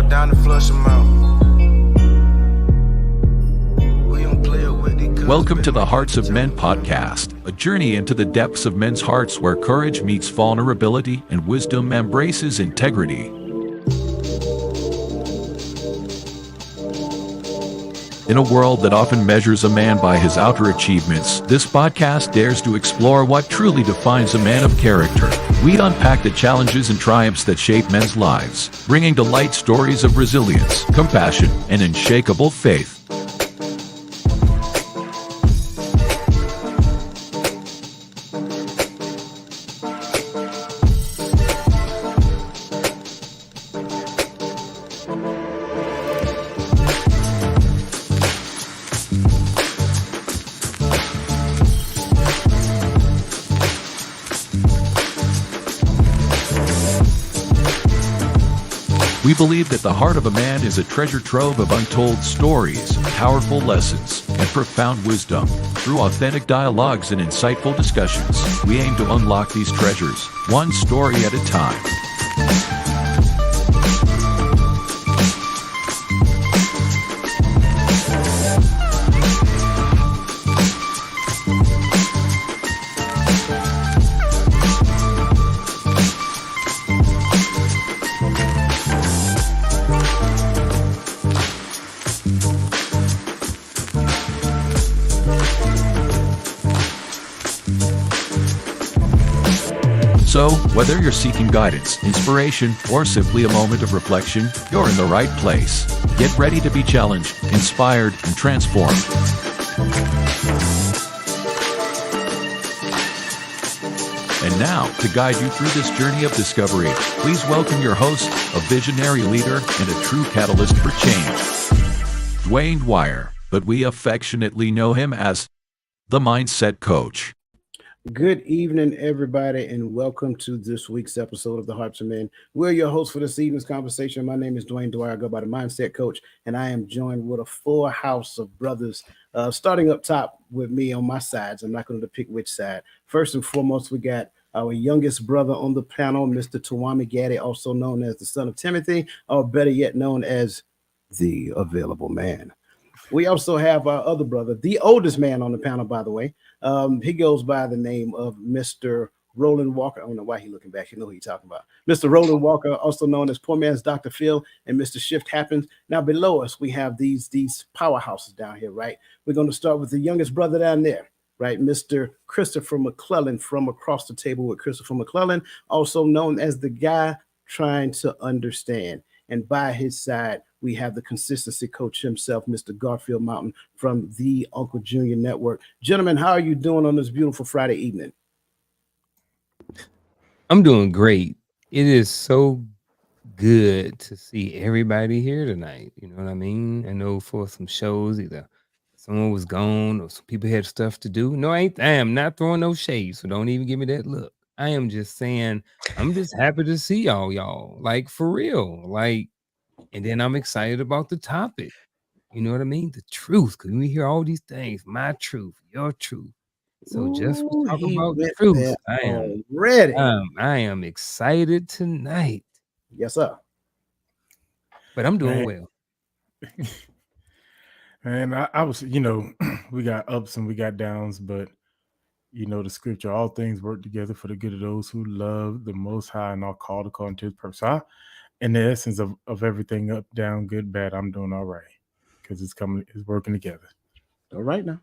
down and flush them out. We don't play it with the cuz Welcome to the Hearts of Men podcast, a journey into the depths of men's hearts where courage meets vulnerability and wisdom embraces integrity. In a world that often measures a man by his outer achievements, this podcast dares to explore what truly defines a man of character. We unpack the challenges and triumphs that shape men's lives, bringing to light stories of resilience, compassion, and unshakable faith. We believe that the heart of a man is a treasure trove of untold stories, powerful lessons, and profound wisdom. Through authentic dialogues and insightful discussions, we aim to unlock these treasures, one story at a time. So, whether you're seeking guidance, inspiration, or simply a moment of reflection, you're in the right place. Get ready to be challenged, inspired, and transformed. And now, to guide you through this journey of discovery, please welcome your host, a visionary leader and a true catalyst for change, Dwayne Dwyer, but we affectionately know him as the Mindset Coach. Good evening, everybody, and welcome to this week's episode of the Hearts of Men. We're your hosts for this evening's conversation. My name is Dwayne Dwyer. I go by the Mindset Coach, and I am joined with a full house of brothers. Starting up top with me on my sides. I'm not going to pick which side. First and foremost, we got our youngest brother on the panel, Mr. Tawami Gaddy, also known as the son of Timothy, or better yet known as the Available Man. We also have our other brother, the oldest man on the panel, by the way. He goes by the name of Mr. Roland Walker. I don't know why he's looking back. You know who he's talking about. Mr. Roland Walker, also known as Poor Man's Dr. Phil, and Mr. Shift Happens. Now, below us, we have these powerhouses down here, right? We're going to start with the youngest brother down there, right? Mr. Christopher McClellan from across the table with Christopher McClellan, also known as the guy trying to understand. And by his side, we have the consistency coach himself, Mr. Garfield Mountain from the Uncle Junior Network. Gentlemen, how are you doing on this beautiful Friday evening? I'm doing great. It is so good to see everybody here tonight. You know what I mean? I know for some shows, either someone was gone or some people had stuff to do. No, I am not throwing no shade, so don't even give me that look. I am just saying, I'm just happy to see y'all. Like, for real. Like, and then I'm excited about the topic. You know what I mean? The truth. Because we hear all these things. My truth, your truth. So just for talk about the truth, I am excited tonight. Yes, sir. But I'm doing well. And I was, we got ups and we got downs, but the scripture, all things work together for the good of those who love the Most High and are called according to His purpose. In the essence of everything, up, down, good, bad, I'm doing all right because it's working together. All right now.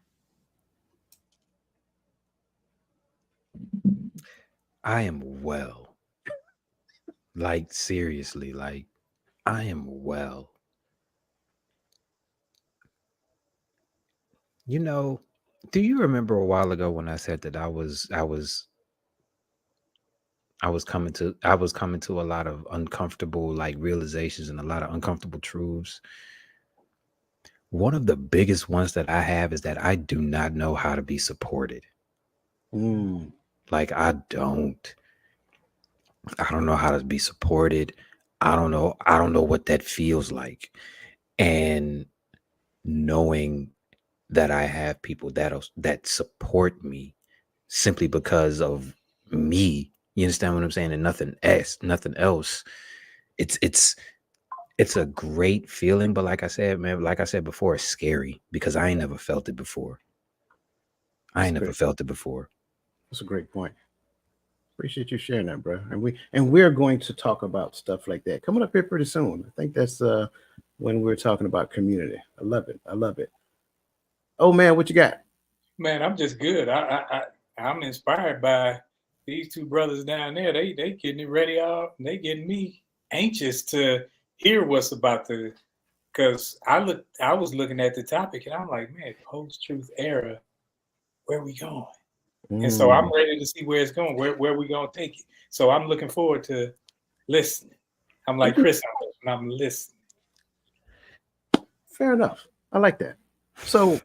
I am well. Like, seriously, like, I am well. Do you remember a while ago when I said that I was coming to a lot of uncomfortable realizations and a lot of uncomfortable truths? One of the biggest ones that I have is that I do not know how to be supported. Like, I don't know how to be supported. I don't know what that feels like. And knowing that I have people that support me simply because of me, you understand what I'm saying? And nothing else. It's It's a great feeling, but like I said, man, like I said before, it's scary because I ain't never felt it before. I ain't never felt it before. That's a great point. Appreciate you sharing that, bro. And we're going to talk about stuff like that coming up here pretty soon. I think that's when we're talking about community. I love it. I love it. Oh man, what you got? Man, I'm just good. I'm inspired by these two brothers down there. They getting it ready off. They getting me anxious to hear what's about to. Because I was looking at the topic and I'm like, man, post truth era, where we going? And so I'm ready to see where it's going, where we gonna take it. So I'm looking forward to listening. I'm like Chris, I'm listening. Fair enough. I like that. So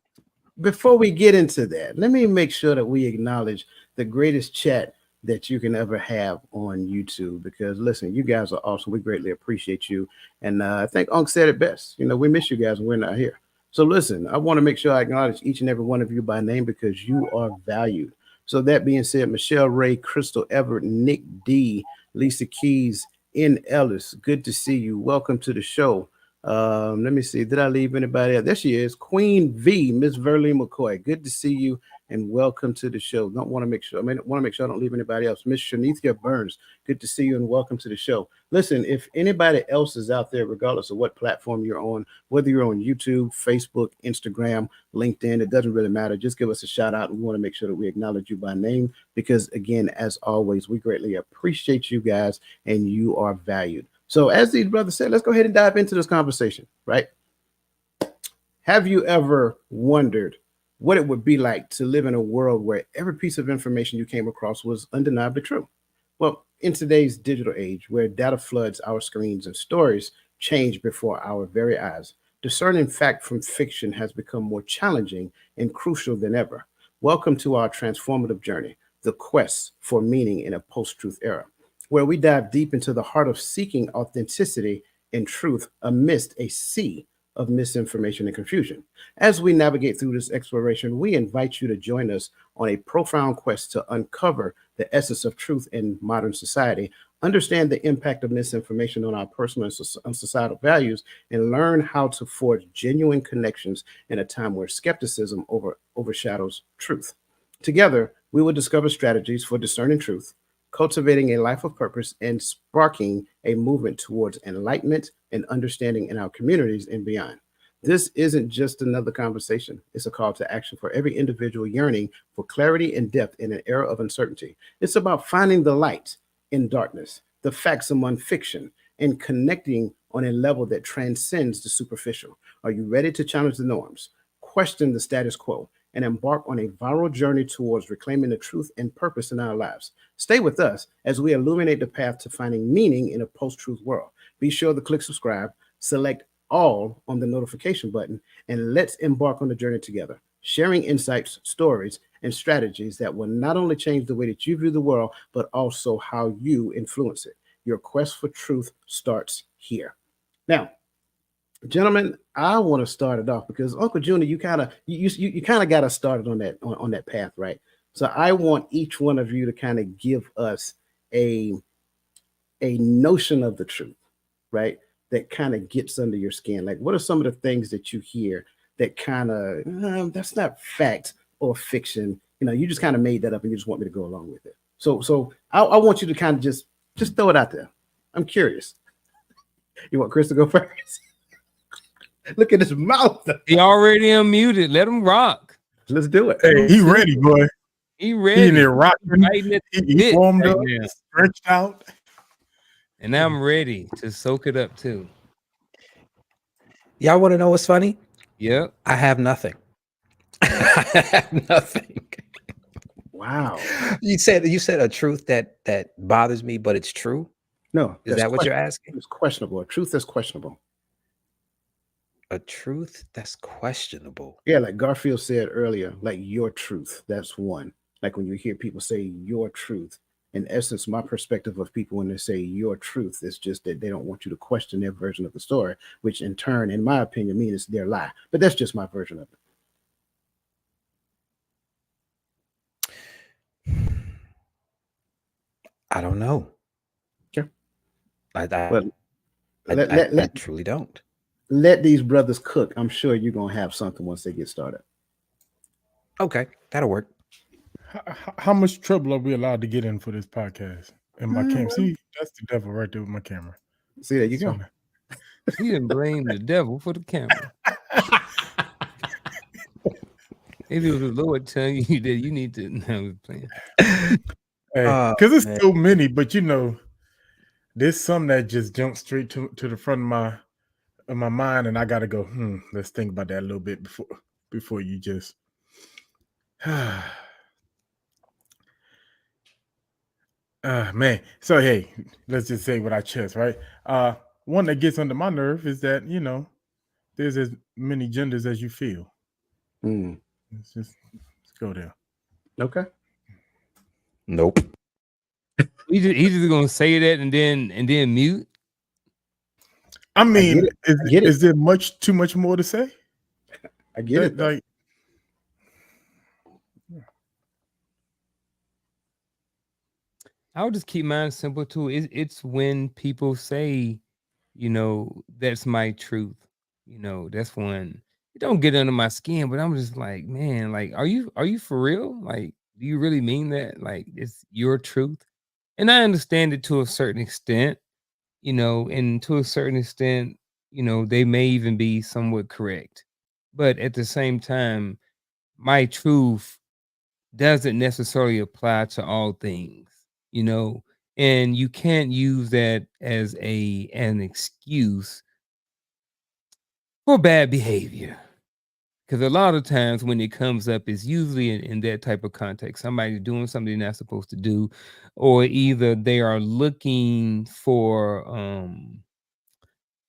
before we get into that, let me make sure that we acknowledge the greatest chat that you can ever have on YouTube. Because listen, you guys are awesome. We greatly appreciate you. And I think Unc said it best. You know, we miss you guys when we're not here. So listen, I want to make sure I acknowledge each and every one of you by name because you are valued. So that being said, Michelle Ray, Crystal Everett, Nick D, Lisa Keys, N. Ellis, good to see you. Welcome to the show. Let me see. Did I leave anybody out? There she is. Queen V, Miss Verlene McCoy. Good to see you and welcome to the show. Don't want to make sure. Want to make sure I don't leave anybody else. Miss Shanithia Burns. Good to see you and welcome to the show. Listen, if anybody else is out there, regardless of what platform you're on, whether you're on YouTube, Facebook, Instagram, LinkedIn, it doesn't really matter. Just give us a shout out. We want to make sure that we acknowledge you by name because, again, as always, we greatly appreciate you guys and you are valued. So as these brothers said, let's go ahead and dive into this conversation, right? Have you ever wondered what it would be like to live in a world where every piece of information you came across was undeniably true? Well, in today's digital age, where data floods our screens and stories change before our very eyes, discerning fact from fiction has become more challenging and crucial than ever. Welcome to our transformative journey, the quest for meaning in a post-truth era, where we dive deep into the heart of seeking authenticity and truth amidst a sea of misinformation and confusion. As we navigate through this exploration, we invite you to join us on a profound quest to uncover the essence of truth in modern society, understand the impact of misinformation on our personal and societal values, and learn how to forge genuine connections in a time where skepticism overshadows truth. Together, we will discover strategies for discerning truth, cultivating a life of purpose, and sparking a movement towards enlightenment and understanding in our communities and beyond. This isn't just another conversation. It's a call to action for every individual yearning for clarity and depth in an era of uncertainty. It's about finding the light in darkness, the facts among fiction, and connecting on a level that transcends the superficial. Are you ready to challenge the norms, question the status quo, and embark on a viral journey towards reclaiming the truth and purpose in our lives? Stay with us as we illuminate the path to finding meaning in a post-truth world. Be sure to click subscribe, select all on the notification button, and let's embark on the journey together, sharing insights, stories, and strategies that will not only change the way that you view the world, but also how you influence it. Your quest for truth starts here. Now, gentlemen, I want to start it off because Uncle Junior, you kind of got us started on that path, right? So I want each one of you to kind of give us a notion of the truth, right? That kind of gets under your skin. Like, what are some of the things that you hear that kind of that's not fact or fiction? You know, you just kind of made that up and you just want me to go along with it. So I want you to kind of just throw it out there. I'm curious. You want Chris to go first? Look at his mouth. He already unmuted. Let him rock. Let's do it. Hey, he ready, boy. He He ready. in there rocking. Biting at the He bit warmed right up, now. stretched out. And I'm ready to soak it up too. Y'all want to know what's funny? Yep. I have nothing. I have nothing. Wow. You said a truth that bothers me, but it's true. No, Is that what you're asking? It's questionable. A truth that's questionable. A truth that's questionable. Yeah, like Garfield said earlier, like your truth. That's one. Like when you hear people say your truth, in essence, my perspective of people when they say your truth is just that they don't want you to question their version of the story, which in turn, in my opinion, means their lie. But that's just my version of it. I don't know. Okay. I Well, I truly don't. Let these brothers cook. I'm sure you're gonna have something once they get started. Okay, that'll work. How much trouble are we allowed to get in for this podcast? And my camera, see, that's the devil right there with my camera. See, there you go. He didn't blame the devil for the camera. Maybe it was the Lord telling you that you need to. No, we're playing. Because it's so many, but there's some that just jump straight to the front of my mind, and I gotta go. Let's think about that a little bit before you just. Man. So hey, let's just say with our chest, right? One that gets under my nerve is that there's as many genders as you feel. Let's go there. Okay. Nope. He's just gonna say that and then mute. I mean, is there too much more to say? I get it. Like, I'll just keep mine simple too. It's when people say, that's my truth. That's when it don't get under my skin, but I'm just like, man, like, are you for real? Like, do you really mean that? Like, it's your truth? And I understand it to a certain extent, and to a certain extent, they may even be somewhat correct. But at the same time, my truth doesn't necessarily apply to all things, and you can't use that as an excuse for bad behavior. Because a lot of times when it comes up, it's usually in that type of context. Somebody doing something they're not supposed to do, or either they are looking for,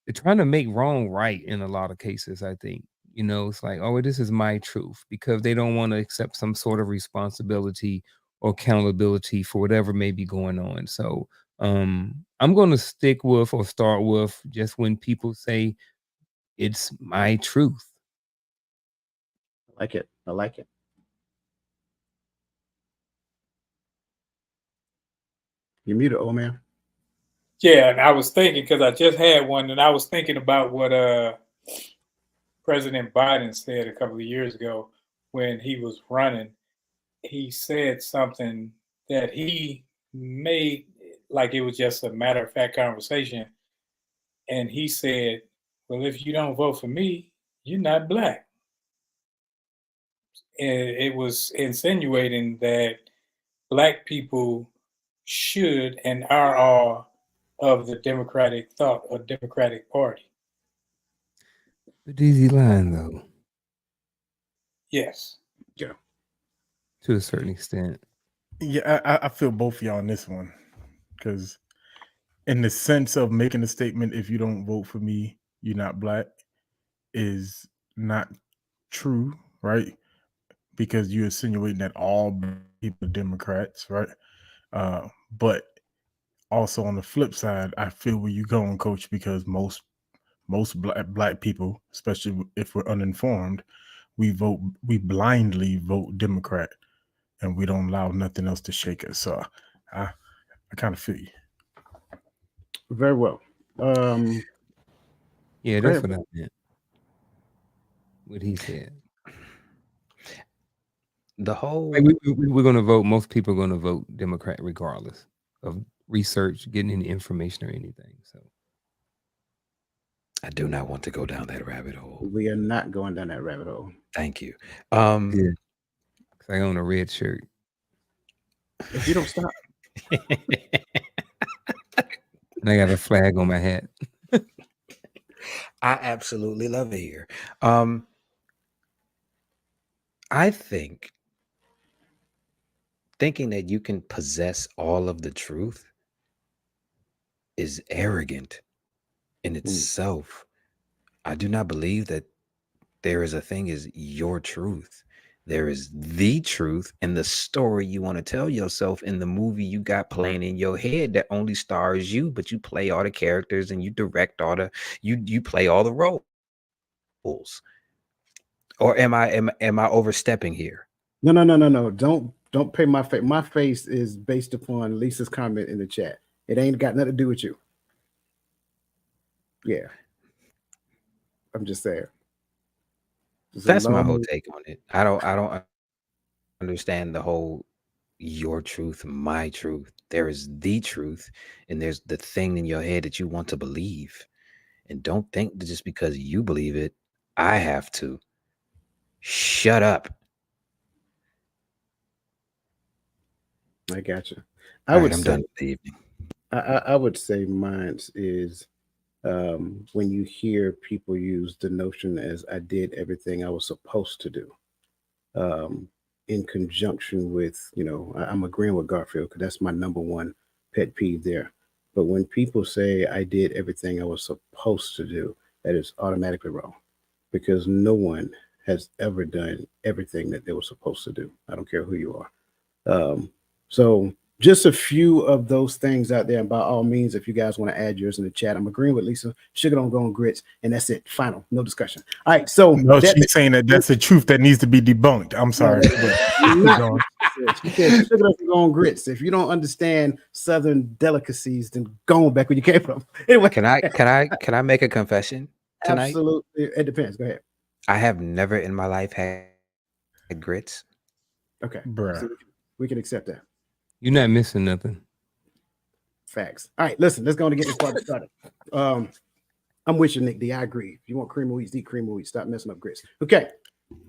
they're trying to make wrong right in a lot of cases, I think. It's like, oh, this is my truth, because they don't want to accept some sort of responsibility or accountability for whatever may be going on. So I'm going to stick with or start with just when people say it's my truth. I like it. You're muted, old man. Yeah, and I was thinking, because I just had one, and I was thinking about what President Biden said a couple of years ago when he was running. He said something that he made like it was just a matter of fact conversation. And he said, well, if you don't vote for me, you're not black. And it was insinuating that black people should and are all of the Democratic thought or Democratic Party. But is he lying though? Yes. Yeah. To a certain extent. Yeah, I feel both of y'all on this one, because in the sense of making a statement, if you don't vote for me, you're not black, is not true, right? Because you're insinuating that all people are Democrats, right? But also on the flip side, I feel where you're going, Coach, because most black people, especially if we're uninformed, we blindly vote Democrat, and we don't allow nothing else to shake us. So I kind of feel you. Very well. Yeah, that's what I meant. What he said. The whole we're going to vote. Most people are going to vote Democrat regardless of research, getting any information or anything. So I do not want to go down that rabbit hole. We are not going down that rabbit hole. Thank you. yeah, because I own a red shirt. If you don't stop. And I got a flag on my hat. I absolutely love it here. I think thinking that you can possess all of the truth is arrogant in itself. I do not believe that there is a thing as your truth. There is the truth and the story you want to tell yourself in the movie you got playing in your head that only stars you, but you play all the characters and you direct all the you play all the roles. Or am I overstepping here? No. Don't pay my face. My face is based upon Lisa's comment in the chat. It ain't got nothing to do with you. Yeah, I'm just saying. It's a That's my whole long. take on it. I don't understand the whole your truth, my truth. There is the truth, and there's the thing in your head that you want to believe. And don't think that just because you believe it, I have to. Shut up. I got you. I All would right, I'm say done for the evening. I would say mine's is when you hear people use the notion as I did everything I was supposed to do, um, in conjunction with, I'm agreeing with Garfield because that's my number one pet peeve there. But when people say I did everything I was supposed to do, that is automatically wrong because no one has ever done everything that they were supposed to do. I don't care who you are. So just a few of those things out there. And by all means, if you guys want to add yours in the chat, I'm agreeing with Lisa. Sugar don't go on grits, and that's it. Final, no discussion. All right. So No, that she's saying that that's the truth that needs to be debunked. I'm no, sorry, that but is keep not going. what she said. She said sugar doesn't go on grits. If you don't understand Southern delicacies, then go on back where you came from. Anyway, Can I make a confession tonight? absolutely. It depends. Go ahead. I have never in my life had grits. Okay. Bruh. So we can accept that. You're not missing nothing. Facts. All right. Listen, let's go on and get this party started. I'm with you, Nick D. I agree. If you want cream of wheat, eat cream of wheat. Stop messing up grits. Okay.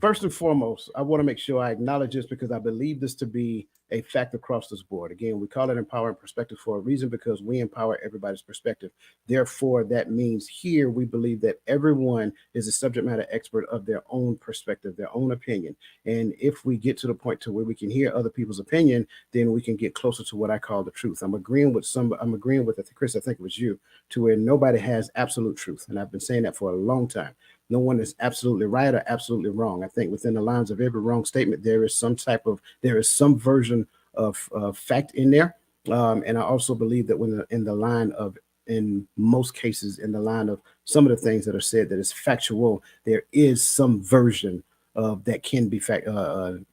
First and foremost, I want to make sure I acknowledge this because I believe this to be a fact across this board. Again, we call it empowering perspective for a reason because we empower everybody's perspective. Therefore, that means here we believe that everyone is a subject matter expert of their own perspective, their own opinion. And if we get to the point to where we can hear other people's opinion, then we can get closer to what I call the truth. I'm agreeing with Chris, I think it was you, to where nobody has absolute truth. And I've been saying that for a long time. No one is absolutely right or absolutely wrong. I think within the lines of every wrong statement, there is some version of fact in there. And I also believe that when in most cases, in the line of some of the things that are said that is factual, there is some version of that can be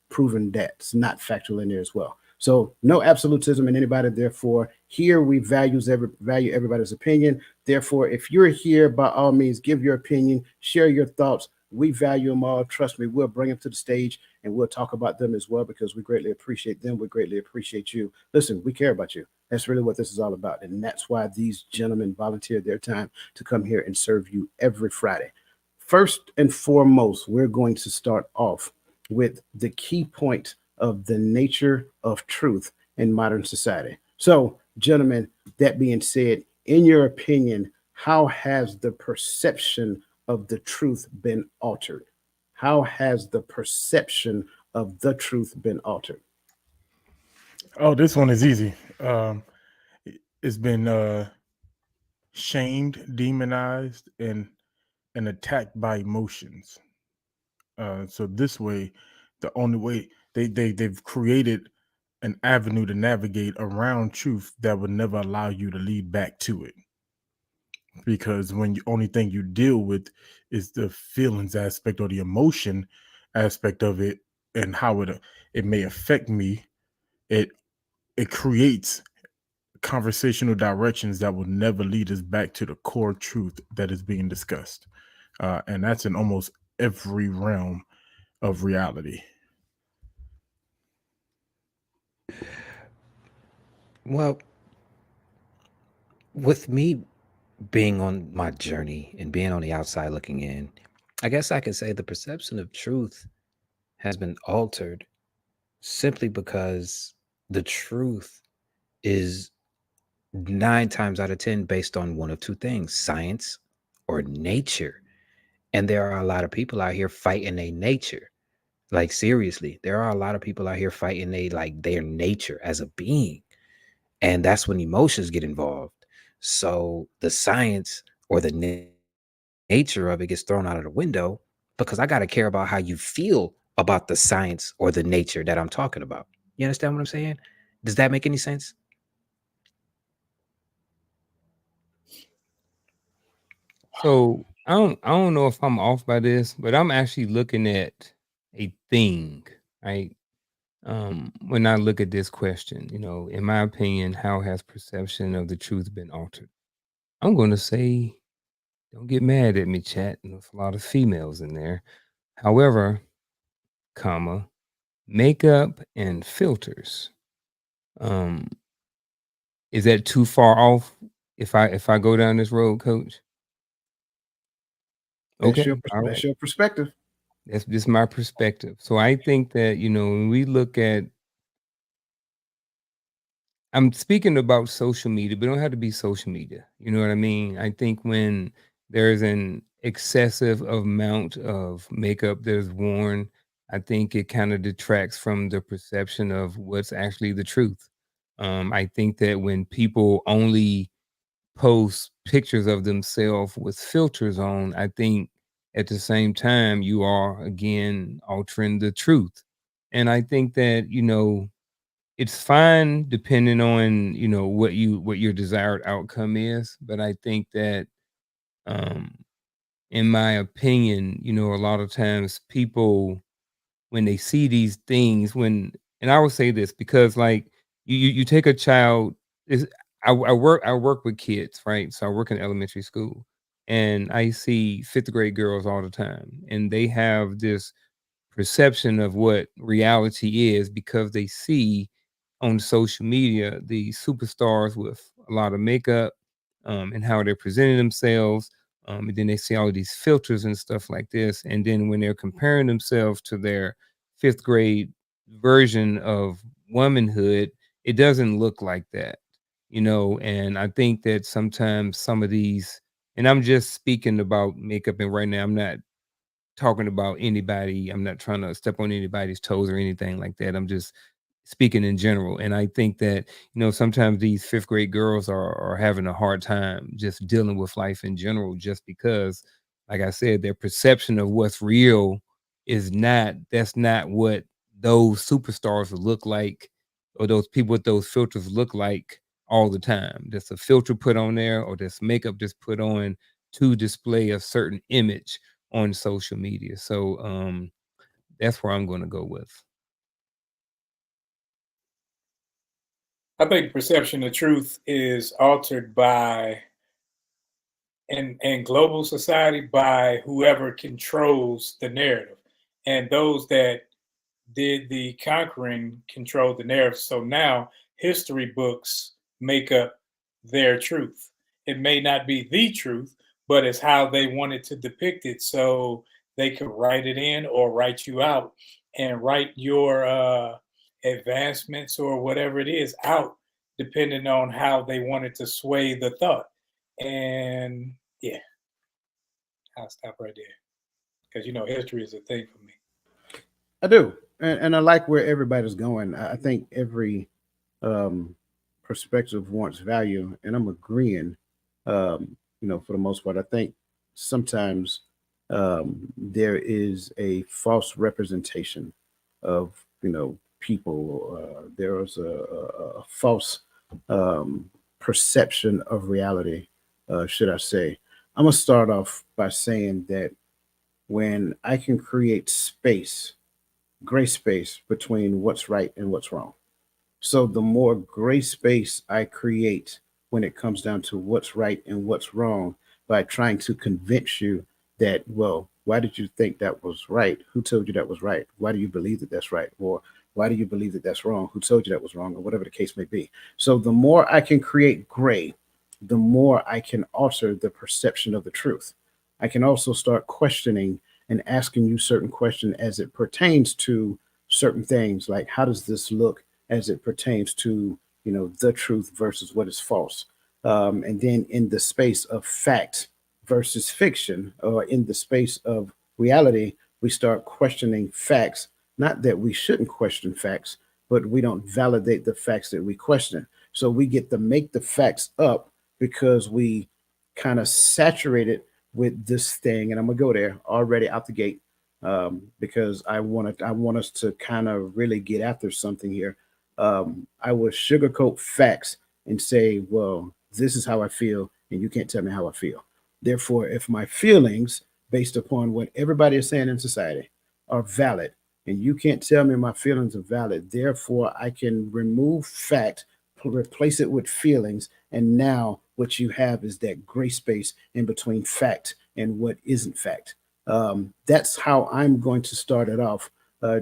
proven that's not factual in there as well. So no absolutism in anybody. Therefore, here we value everybody's opinion. Therefore, if you're here, by all means, give your opinion, share your thoughts. We value them all. Trust me, we'll bring them to the stage and we'll talk about them as well because we greatly appreciate them. We greatly appreciate you. Listen, we care about you. That's really what this is all about. And that's why these gentlemen volunteered their time to come here and serve you every Friday. First and foremost, we're going to start off with the key point of the nature of truth in modern society. So, gentlemen, that being said, in your opinion, how has the perception of the truth been altered? How has the perception of the truth been altered? Oh, this one is easy. It's been shamed, demonized, and attacked by emotions. So this way, the only way they've created an avenue to navigate around truth that would never allow you to lead back to it. Because when the only thing you deal with is the feelings aspect or the emotion aspect of it and how it may affect me, it it creates conversational directions that will never lead us back to the core truth that is being discussed. And that's in almost every realm of reality. Well, with me being on my journey and being on the outside looking in, I guess I could say the perception of truth has been altered simply because the truth is 9 times out of 10 based on one of two things: science or nature. And there are a lot of people out here fighting a nature. Like, seriously, there are a lot of people out here fighting their nature as a being. And that's when emotions get involved. So the science or the nature of it gets thrown out of the window because I got to care about how you feel about the science or the nature that I'm talking about. You understand what I'm saying? Does that make any sense? So I don't know if I'm off by this, but I'm actually looking at a thing, right? When I look at this question, in my opinion, how has perception of the truth been altered? I'm going to say Don't get mad at me, chat. There's a lot of females in there. However, comma, makeup and filters. Is that too far off if I go down this road, coach? That's Okay, all that's right. your perspective. That's just my perspective. So I think that, when we look at I'm speaking about social media, but it don't have to be social media. You know what I mean? I think when there's an excessive amount of makeup that's worn, I think it kind of detracts from the perception of what's actually the truth. I think that when people only post pictures of themselves with filters on, I think at the same time you are again altering the truth. And I think that, it's fine depending on, what your desired outcome is. But I think that um in my opinion, a lot of times people when they see these things and I will say this because like you take a child is I work with kids, right? So I work in elementary school and I see fifth grade girls all the time and they have this perception of what reality is because they see on social media the superstars with a lot of makeup and how they're presenting themselves. And then they see all these filters and stuff like this. And then when they're comparing themselves to their fifth grade version of womanhood, it doesn't look like that, And I think that sometimes some of these, and I'm just speaking about makeup, and right now I'm not talking about anybody. I'm not trying to step on anybody's toes or anything like that. I'm just speaking in general. And I think that, sometimes these fifth grade girls are having a hard time just dealing with life in general, just because, like I said, their perception of what's real that's not what those superstars look like, or those people with those filters look like all the time. There's a filter put on there, or there's makeup just put on to display a certain image on social media. So that's where I'm going to go with. I think perception of truth is altered by in global society by whoever controls the narrative. And those that did the conquering control the narrative. So now history books make up their truth. It may not be the truth, but it's how they wanted to depict it. So they could write it in or write you out and write your advancements or whatever it is out, depending on how they wanted to sway the thought. And yeah, I'll stop right there because history is a thing for me. I do, and I like where everybody's going. I think every um, perspective wants value, and I'm agreeing. For the most part, I think sometimes there is a false representation of people. There is a false um, perception of reality, should I say? I'm gonna start off by saying that when I can create space, gray space between what's right and what's wrong. So the more gray space I create when it comes down to what's right and what's wrong by trying to convince you that, well, why did you think that was right? Who told you that was right? Why do you believe that that's right? Or why do you believe that that's wrong? Who told you that was wrong? Or whatever the case may be. So the more I can create gray, the more I can alter the perception of the truth. I can also start questioning and asking you certain questions as it pertains to certain things, like how does this look as it pertains to the truth versus what is false, and then in the space of fact versus fiction, or in the space of reality, we start questioning facts. Not that we shouldn't question facts, but we don't validate the facts that we question. So we get to make the facts up because we kind of saturate it with this thing, and I'm gonna go there already out the gate, because I want us to kind of really get after something here. I would sugarcoat facts and say, well, this is how I feel, and you can't tell me how I feel. Therefore, if my feelings, based upon what everybody is saying in society, are valid, and you can't tell me my feelings are valid, therefore I can remove fact, replace it with feelings, and now what you have is that gray space in between fact and what isn't fact. That's how I'm going to start it off.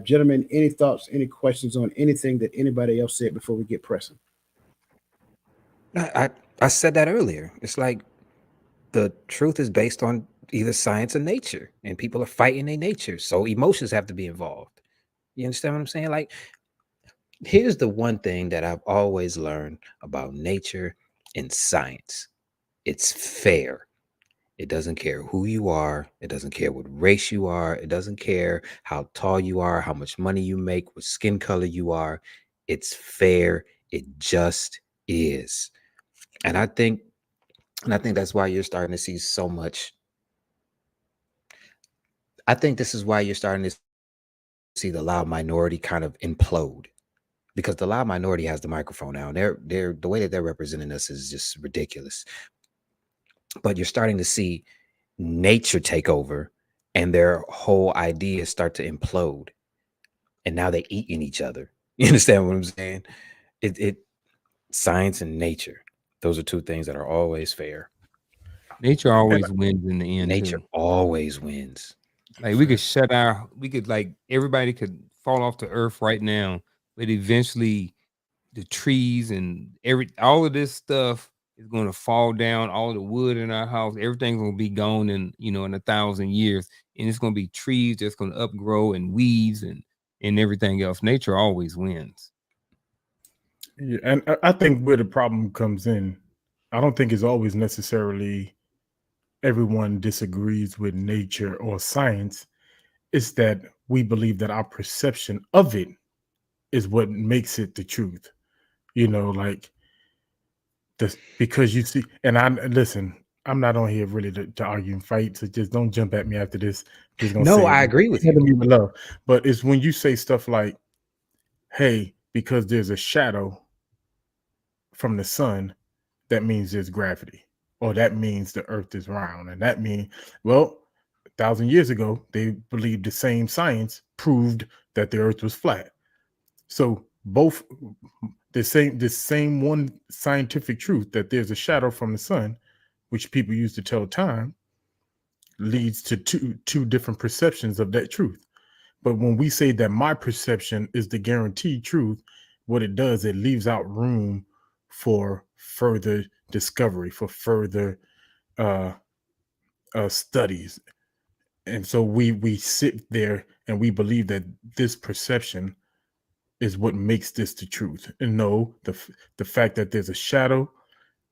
Gentlemen, any thoughts, any questions on anything that anybody else said before we get pressing? I said that earlier. It's like the truth is based on either science or nature, and people are fighting their nature. So emotions have to be involved. You understand what I'm saying? Like, here's the one thing that I've always learned about nature and science. It's fair. It doesn't care who you are. It doesn't care what race you are. It doesn't care how tall you are, how much money you make, what skin color you are. It's fair. It just is. And I think that's why you're starting to see so much. I think this is why you're starting to see the loud minority kind of implode, because the loud minority has the microphone now. And they're the way that they're representing us is just ridiculous. But you're starting to see nature take over, and their whole ideas start to implode. And now they eating each other. You understand what I'm saying? It science and nature. Those are two things that are always fair. Nature always wins in the end. Nature Too. always wins. Like we could like everybody could fall off the earth right now, but eventually the trees and all of this stuff is going to fall down. All the wood in our house, everything's going to be gone in 1,000 years, and it's going to be trees that's going to upgrow and weeds and everything else. Nature always wins. Yeah, and I think where the problem comes in, I don't think it's always necessarily everyone disagrees with nature or science. It's that we believe that our perception of it is what makes it the truth. Like this, because you see, and I'm not on here really to argue and fight, so just don't jump at me after this. Just gonna No, say I agree with handle you. me with love. But it's when you say stuff like, hey, because there's a shadow from the sun, that means there's gravity, or that means the earth is round. And that means, well, 1,000 years ago, they believed the same science proved that the earth was flat. So both the same one scientific truth that there's a shadow from the sun, which people use to tell time, leads to two different perceptions of that truth. But when we say that my perception is the guaranteed truth, what it does, it leaves out room for further discovery, for further studies. And so we sit there and we believe that this perception is what makes this the truth. And no, the fact that there's a shadow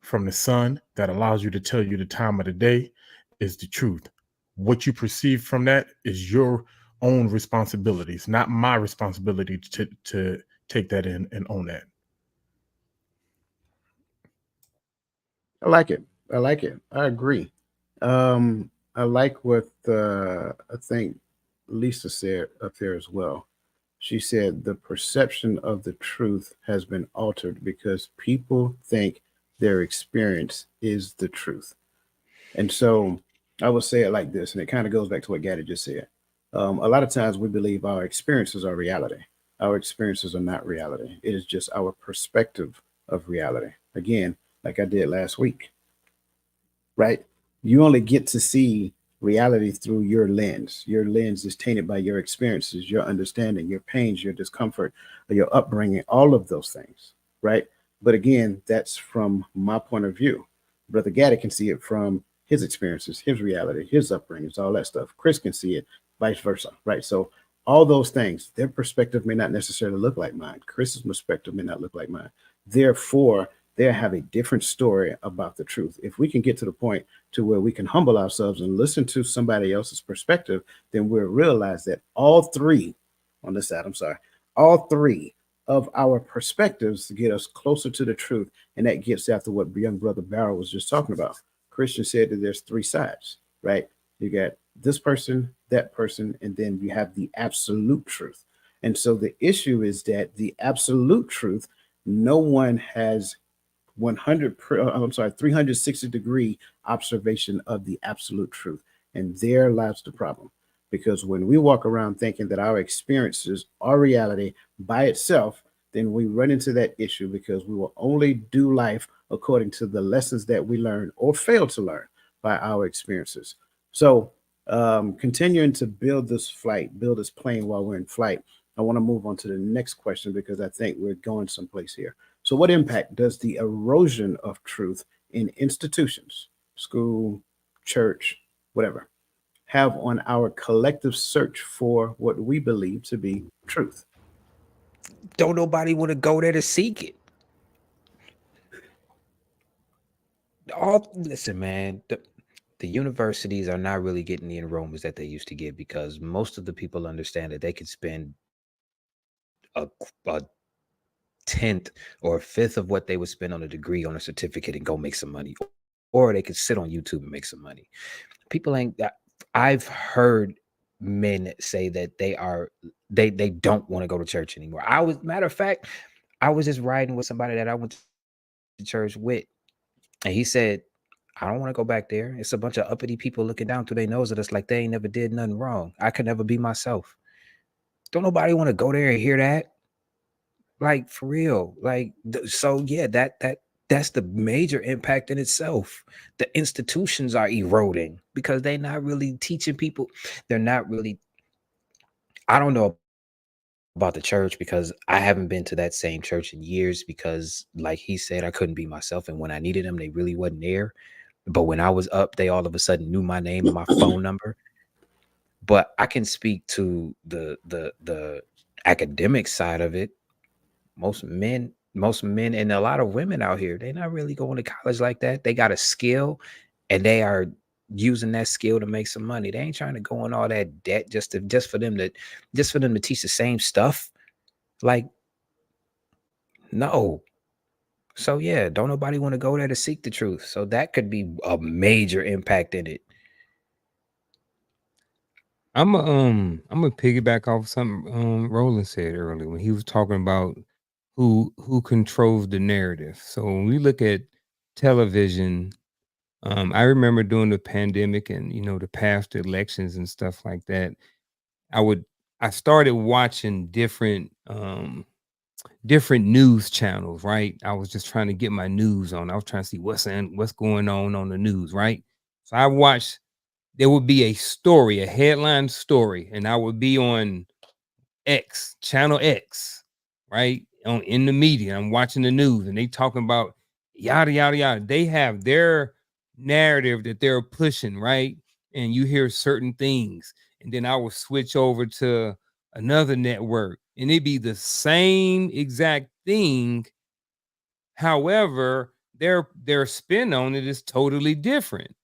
from the sun that allows you to tell you the time of the day is the truth. What you perceive from that is your own responsibilities, not my responsibility to take that in and own that. I like it. I like it. I agree. I like what I think Lisa said up there as well. She said the perception of the truth has been altered because people think their experience is the truth. And so I would say it like this, and it kind of goes back to what Gaddy just said. A lot of times we believe our experiences are reality. Our experiences are not reality. It is just our perspective of reality. Again, like I did last week, right? You only get to see reality through your lens. Your lens is tainted by your experiences, your understanding, your pains, your discomfort, your upbringing, all of those things, right? But again, that's from my point of view. Brother Gaddy can see it from his experiences, his reality, his upbringings, all that stuff. Chris can see it, vice versa, right? So all those things, their perspective may not necessarily look like mine. Chris's perspective may not look like mine. Therefore, they have a different story about the truth. If we can get to the point to where we can humble ourselves and listen to somebody else's perspective, then we'll realize that all three on this side, all three of our perspectives get us closer to the truth. And that gets after what young brother Barrow was just talking about. Christian said that there's three sides, right? You got this person, that person, and then you have the absolute truth. And so the issue is that the absolute truth, no one has 360-degree observation of the absolute truth. And there lies the problem. Because when we walk around thinking that our experiences are reality by itself, then we run into that issue because we will only do life according to the lessons that we learn or fail to learn by our experiences. So, continuing to build this plane while we're in flight, I want to move on to the next question because I think we're going someplace here. So, what impact does the erosion of truth in institutions, school, church, whatever, have on our collective search for what we believe to be truth? Don't nobody want to go there to seek it. Listen, man. The universities are not really getting the enrollments that they used to get because most of the people understand that they could spend a tenth or a fifth of what they would spend on a degree on a certificate and go make some money, or they could sit on YouTube and make some money. People ain't. I've heard men say that they don't want to go to church anymore. Matter of fact, I was just riding with somebody that I went to church with, and he said, I don't want to go back there. It's a bunch of uppity people looking down through their nose at us like they ain't never did nothing wrong. I could never be myself. Don't nobody want to go there and hear that. Like, for real. Like, so yeah, that's the major impact in itself. The institutions are eroding because they're not really teaching people. They're not really. I don't know about the church because I haven't been to that same church in years because, like he said, I couldn't be myself. And when I needed them, they really wasn't there. But when I was up, they all of a sudden knew my name and my phone number. But I can speak to the academic side of it. Most men and a lot of women out here, they're not really going to college like that. They got a skill and they are using that skill to make some money. They ain't trying to go on all that debt just for them to teach the same stuff. Like, no. So yeah, don't nobody want to go there to seek the truth. So that could be a major impact in it. I'm gonna piggyback off something Roland said earlier when he was talking about who controls the narrative. So when we look at television, I remember during the pandemic and the past elections and stuff like that, I started watching different news channels, right? I was just trying to get my news on. I was trying to see what's going on the news, right? So I watched. There would be a story, a headline story, and I would be on X, channel X, right? In the media. I'm watching the news and they talking about yada yada yada. They have their narrative that they're pushing, right? And you hear certain things. And then I will switch over to another network and it'd be the same exact thing. However, their spin on it is totally different.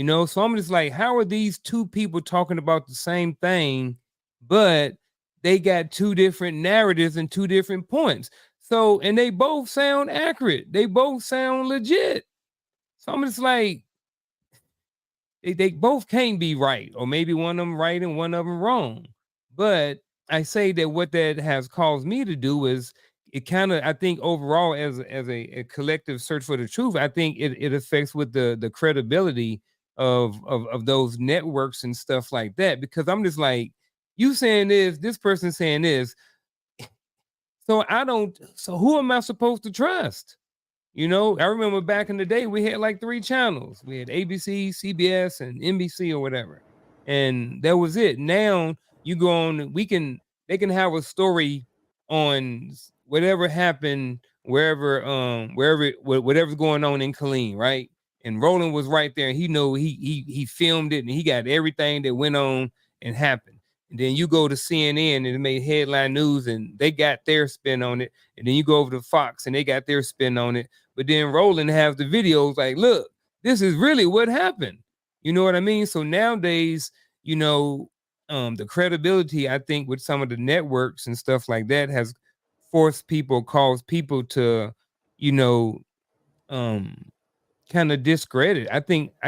So I'm just like, how are these two people talking about the same thing, but they got two different narratives and two different points? So, and they both sound accurate. They both sound legit. So I'm just like, they both can't be right, or maybe one of them right and one of them wrong. But I say that what that has caused me to do is it kind of, I think overall as a collective search for the truth, I think it affects with the credibility of those networks and stuff like that. Because I'm just like, you saying this person saying this, so who am I supposed to trust? I remember back in the day, we had like 3 channels. We had ABC, CBS, and NBC or whatever. And that was it. Now you go on, they can have a story on whatever happened whatever's going on in Killeen, right? And Roland was right there, and he filmed it and he got everything that went on and happened. And then you go to CNN and it made headline news and they got their spin on it. And then you go over to Fox and they got their spin on it. But then Roland have the videos like, look, this is really what happened. You know what I mean? So nowadays, the credibility, I think, with some of the networks and stuff like that has caused people to, kind of discredit. I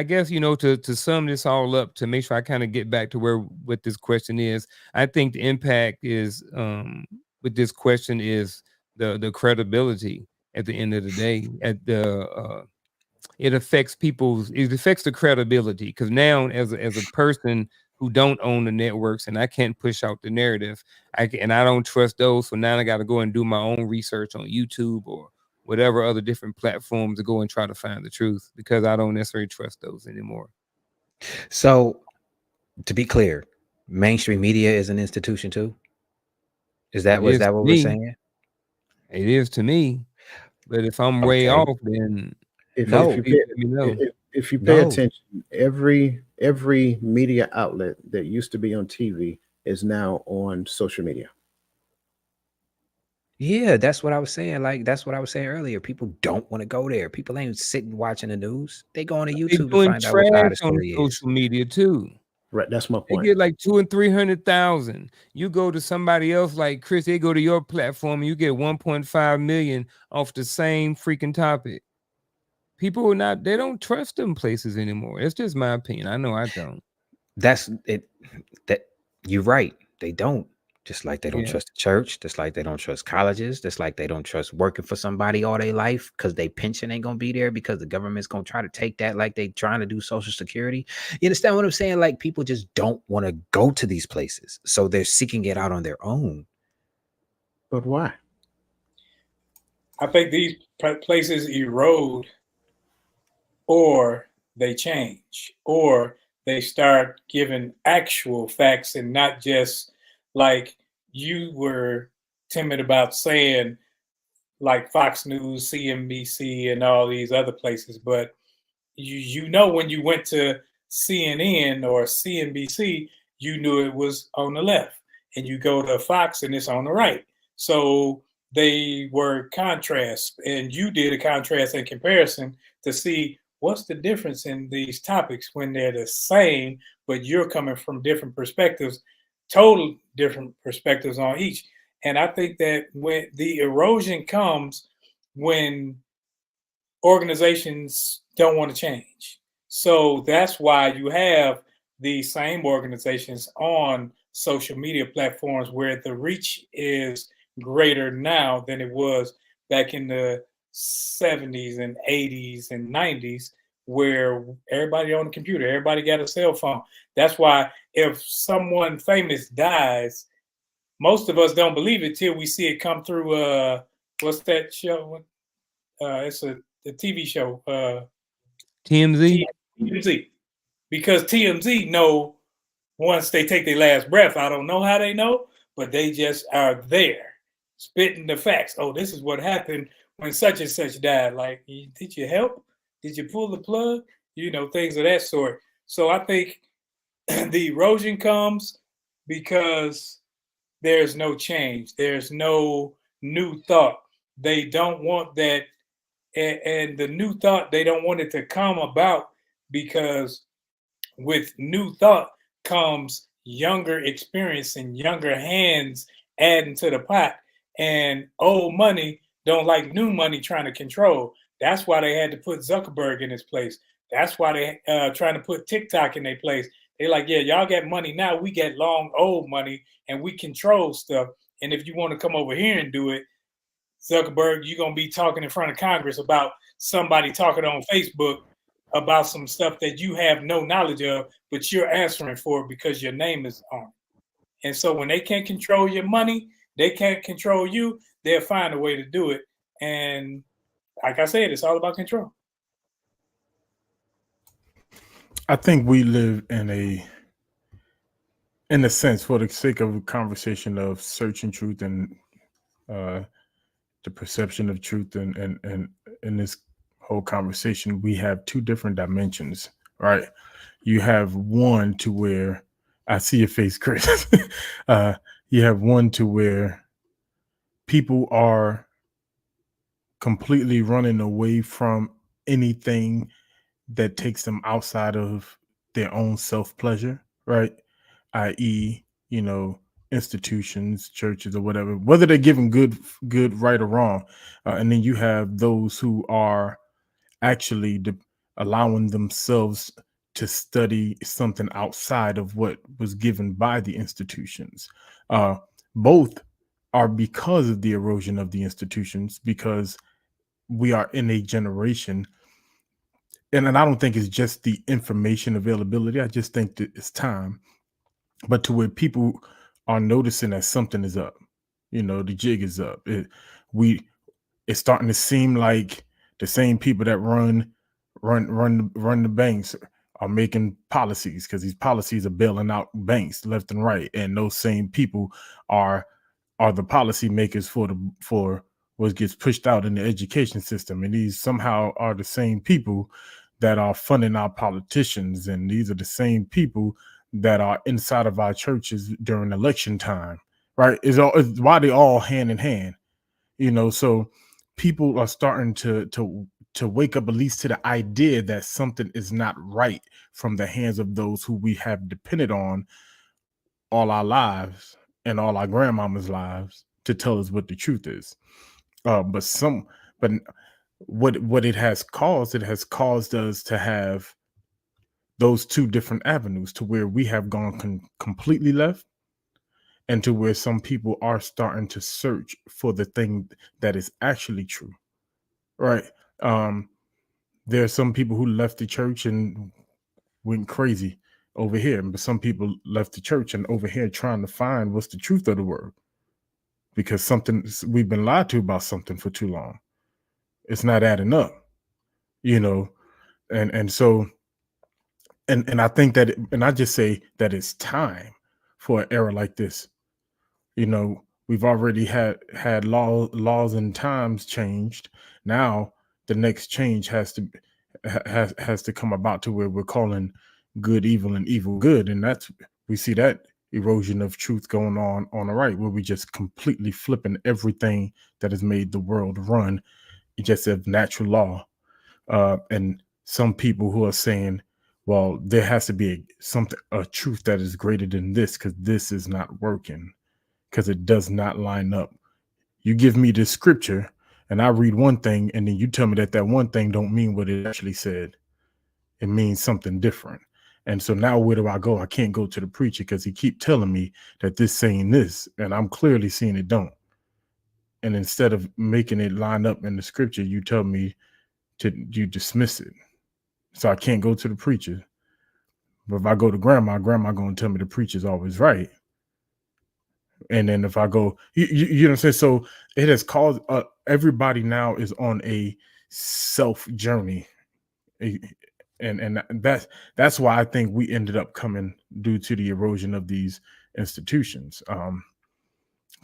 guess, to sum this all up, to make sure I kind of get back to what this question is, I think the impact is, with this question is the credibility at the end of the day. It affects the credibility, because now as a person who don't own the networks and I can't push out the narrative, I don't trust those. So now I got to go and do my own research on YouTube or whatever other different platforms to go and try to find the truth, because I don't necessarily trust those anymore. So, to be clear, mainstream media is an institution too. Is that It was is that to what we're me. saying? It is to me. But if I'm way Okay. off, then If No. you please pay, let me know. if you pay No. attention, every media outlet that used to be on TV is now on social media. Yeah, that's what I was saying. Like that's what I was saying earlier. People don't want to go there. People ain't sitting watching the news. They go on to They're YouTube to doing find out what side the trash on story is. social media too. Right. That's my They point. get like 200,000 and 300,000. You go to somebody else like Chris, they go to your platform and you get 1.5 million off the same freaking topic. People are not, they don't trust them places anymore. It's just my opinion. I know I don't. That's it. That you're right. They don't. Just like they don't Yeah. trust the church, just like they don't trust colleges, just like they don't trust working for somebody all their life because their pension ain't gonna be there because the government's gonna try to take that like they trying to do Social Security. You understand what I'm saying? Like people just don't want to go to these places, so they're seeking it out on their own. But why? I think these places erode, or they change, or they start giving actual facts and not just like you were timid about saying, like Fox News, CNBC, and all these other places. But you know, when you went to CNN or CNBC, you knew it was on the left, and you go to Fox and it's on the right. So they were contrasts, and you did a contrast and comparison to see what's the difference in these topics when they're the same, but you're coming from different perspectives, total different perspectives on each. And I think that when the erosion comes, when organizations don't want to change. So that's why you have these same organizations on social media platforms where the reach is greater now than it was back in the 70s and 80s and 90s, where everybody on the computer, everybody got a cell phone. That's why if someone famous dies, most of us don't believe it till we see it come through what's that show? It's a TV show, TMZ. TMZ, because TMZ know once they take their last breath. I don't know how they know, but they just are there, spitting the facts. Oh, this is what happened when such and such died. Like, did you help? Did you pull the plug? You know, things of that sort. So I think the erosion comes because there's no change. There's no new thought. They don't want that. And the new thought, they don't want it to come about because with new thought comes younger experience and younger hands adding to the pot. And old money don't like new money trying to control. That's why they had to put Zuckerberg in his place. That's why they trying to put TikTok in their place. They like, yeah, y'all got money now. We get long old money and we control stuff. And if you want to come over here and do it, Zuckerberg, you're going to be talking in front of Congress about somebody talking on Facebook about some stuff that you have no knowledge of, but you're answering for it because your name is on it. And so when they can't control your money, they can't control you, they'll find a way to do it. And like I said, it's all about control. I think we live in a sense, for the sake of a conversation of searching truth and the perception of truth, and in this whole conversation, we have two different dimensions, right? You have one to where I see your face, Chris. You have one to where people are completely running away from anything that takes them outside of their own self pleasure, right? I.e., institutions, churches, or whatever, whether they're giving good, right, or wrong. And then you have those who are actually allowing themselves to study something outside of what was given by the institutions. Both are because of the erosion of the institutions, because we are in a generation, and I don't think it's just the information availability. I just think that it's time, but to where people are noticing that something is up. The jig is up. it's starting to seem like the same people that run the banks are making policies, because these policies are bailing out banks left and right, and those same people are the policy makers for what gets pushed out in the education system, and these somehow are the same people that are funding our politicians, and these are the same people that are inside of our churches during election time, right? It's why they all hand in hand, so people are starting to wake up at least to the idea that something is not right from the hands of those who we have depended on all our lives and all our grandmama's lives to tell us what the truth is. But what it has caused us to have those two different avenues, to where we have gone completely left, and to where some people are starting to search for the thing that is actually true, right? There are some people who left the church and went crazy over here, but some people left the church and over here trying to find what's the truth of the word, because we've been lied to about something for too long. It's not adding up, and so and I think that and I just say that it's time for an era like this. We've already had laws and times changed. Now the next change has to come about, to where we're calling good evil and evil good, and we see that erosion of truth going on the right, where we just completely flipping everything that has made the world run just as natural law. And some people who are saying, well, there has to be a truth that is greater than this, because this is not working, because it does not line up. You give me this scripture and I read one thing, and then you tell me that one thing don't mean what it actually said. It means something different. And so now where do I go? I can't go to the preacher, because he keep telling me that this saying this, and I'm clearly seeing it don't. And instead of making it line up in the scripture, you tell me you dismiss it. So I can't go to the preacher. But if I go to grandma going to tell me the preacher's always right. And then if I go, you know what I'm saying? So it has caused everybody now is on a self journey. And that's why I think we ended up coming due to the erosion of these institutions.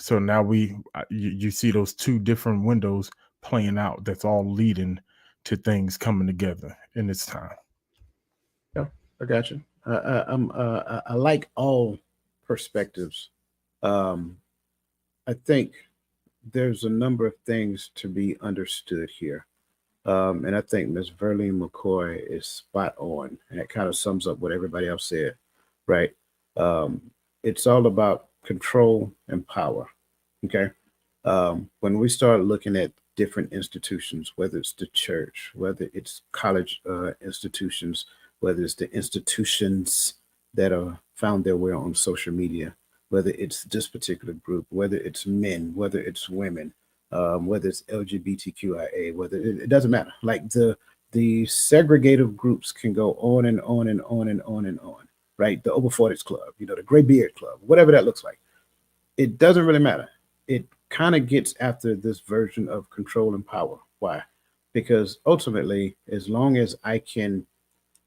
So now you see those two different windows playing out. That's all leading to things coming together in its time. Yeah, I got you. I like all perspectives. I think there's a number of things to be understood here. And I think Ms. Verlene McCoy is spot on. And it kind of sums up what everybody else said, right? It's all about control and power. Okay. When we start looking at different institutions, whether it's the church, whether it's college institutions, whether it's the institutions that are found their way on social media, whether it's this particular group, whether it's men, whether it's women, whether it's LGBTQIA, whether it doesn't matter. Like the segregative groups can go on and on and on and on and on, right? The Over 40s Club, the Gray Beard Club, whatever that looks like. It doesn't really matter. It kind of gets after this version of control and power. Why? Because ultimately, as long as I can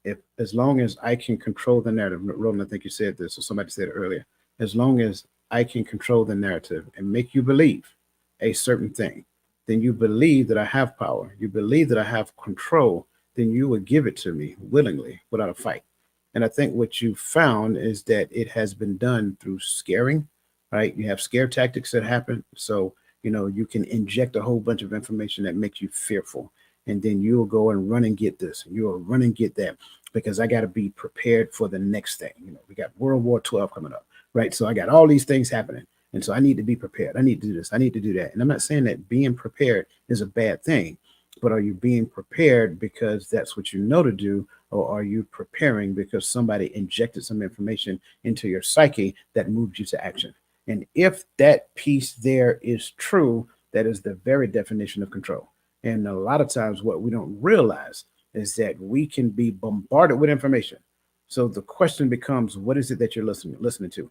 control the narrative, Roland, I think you said this, or somebody said it earlier, as long as I can control the narrative and make you believe a certain thing, then you believe that I have power. You believe that I have control, then you would give it to me willingly without a fight. And I think what you found is that it has been done through scaring, right? You have scare tactics that happen. So, you can inject a whole bunch of information that makes you fearful. And then you'll go and run and get this, and you'll run and get that, because I got to be prepared for the next thing. We got World War XII coming up, right? So I got all these things happening. And so I need to be prepared. I need to do this. I need to do that. And I'm not saying that being prepared is a bad thing, but are you being prepared because that's what you know to do? Or are you preparing because somebody injected some information into your psyche that moved you to action? And if that piece there is true, that is the very definition of control. And a lot of times what we don't realize is that we can be bombarded with information. So the question becomes, what is it that you're listening to?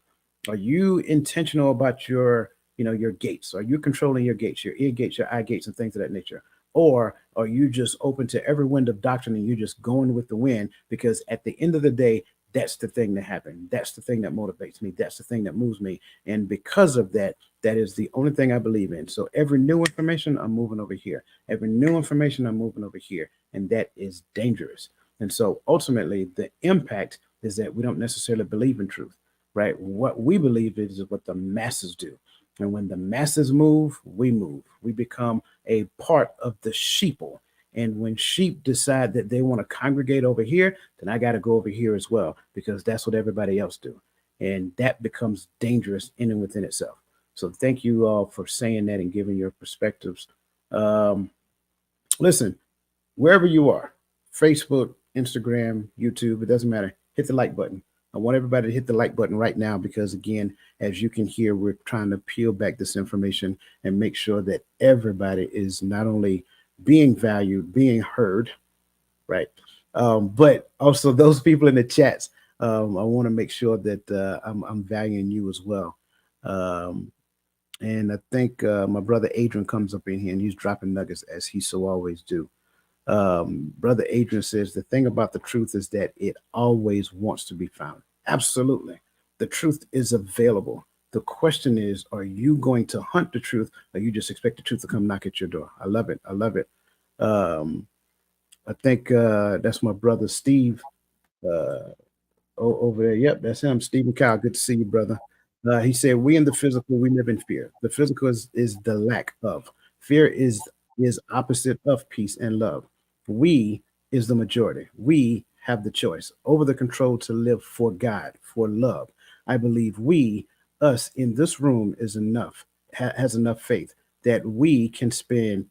Are you intentional about your your gates? Are you controlling your gates, your ear gates, your eye gates, and things of that nature? Or are you just open to every wind of doctrine and you're just going with the wind? Because at the end of the day, that's the thing that happened. That's the thing that motivates me. That's the thing that moves me. And because of that, that is the only thing I believe in. So every new information, I'm moving over here. Every new information, I'm moving over here. And that is dangerous. And so ultimately, the impact is that we don't necessarily believe in truth, right? What we believe is what the masses do. And when the masses move, we move. We become a part of the sheeple. And when sheep decide that they want to congregate over here, then I got to go over here as well, because that's what everybody else do. And that becomes dangerous in and within itself. So thank you all for saying that and giving your perspectives. Listen, wherever you are, Facebook, Instagram, YouTube, it doesn't matter. Hit the like button. I want everybody to hit the like button right now, because again, as you can hear, we're trying to peel back this information and make sure that everybody is not only being valued, being heard, right? But also those people in the chats, I want to make sure that I'm valuing you as well. And I think my brother Adrian comes up in here and he's dropping nuggets as he so always do. Brother Adrian says the thing about the truth is that it always wants to be found. Absolutely. The truth is available. The question is, are you going to hunt the truth, or you just expect the truth to come knock at your door? I love it. I love it. I think that's my brother Steve over there. Yep, that's him, Stephen Kyle. Good to see you, brother. He said, "We in the physical, we live in fear. The physical is the lack of. Fear is opposite of peace and love. We is the majority. We have the choice over the control to live for God, for love. I believe we, us in this room, is enough, has enough faith that we can spread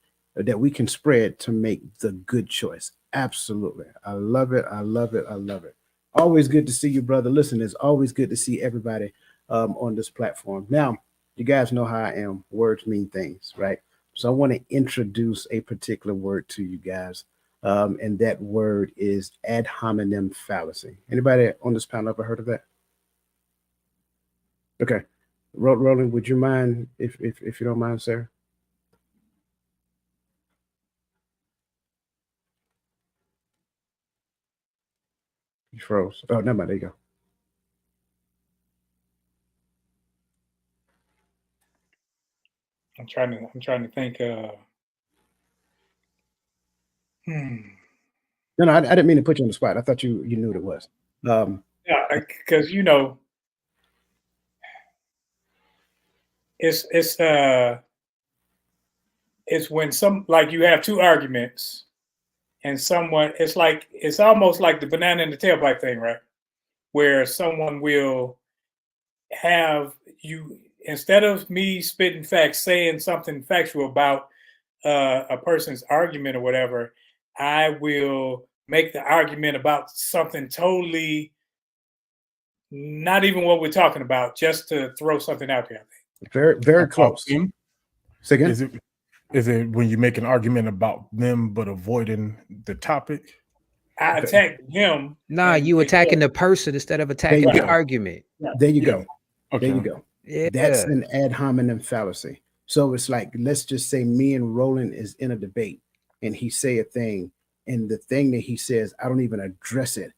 to make the good choice. Absolutely. I love it. I love it. I love it. Always good to see you, brother. Listen, it's always good to see everybody on this platform. Now, you guys know how I am. Words mean things, right? So I want to introduce a particular word to you guys. And that word is ad hominem fallacy. Anybody on this panel ever heard of that? Okay. Roland, would you mind if you don't mind, sir? You froze. Oh, never mind. There you go. I'm trying to think. No, I didn't mean to put you on the spot. I thought you knew what it was. Yeah, because it's when like you have two arguments and someone, it's almost like the banana in the tailpipe thing, right? Where someone will have you, instead of me spitting facts, saying something factual about a person's argument or whatever, I will make the argument about something totally not even what we're talking about, just to throw something out there. Very, very close. Say again? Is it when you make an argument about them but avoiding the topic? I attack him. Nah, you attacking the person instead of attacking the argument. There you go. Okay. There you go. Yeah. That's an ad hominem fallacy. So it's like, let's just say me and Roland is in a debate and he say a thing, and the thing that he says, I don't even address it.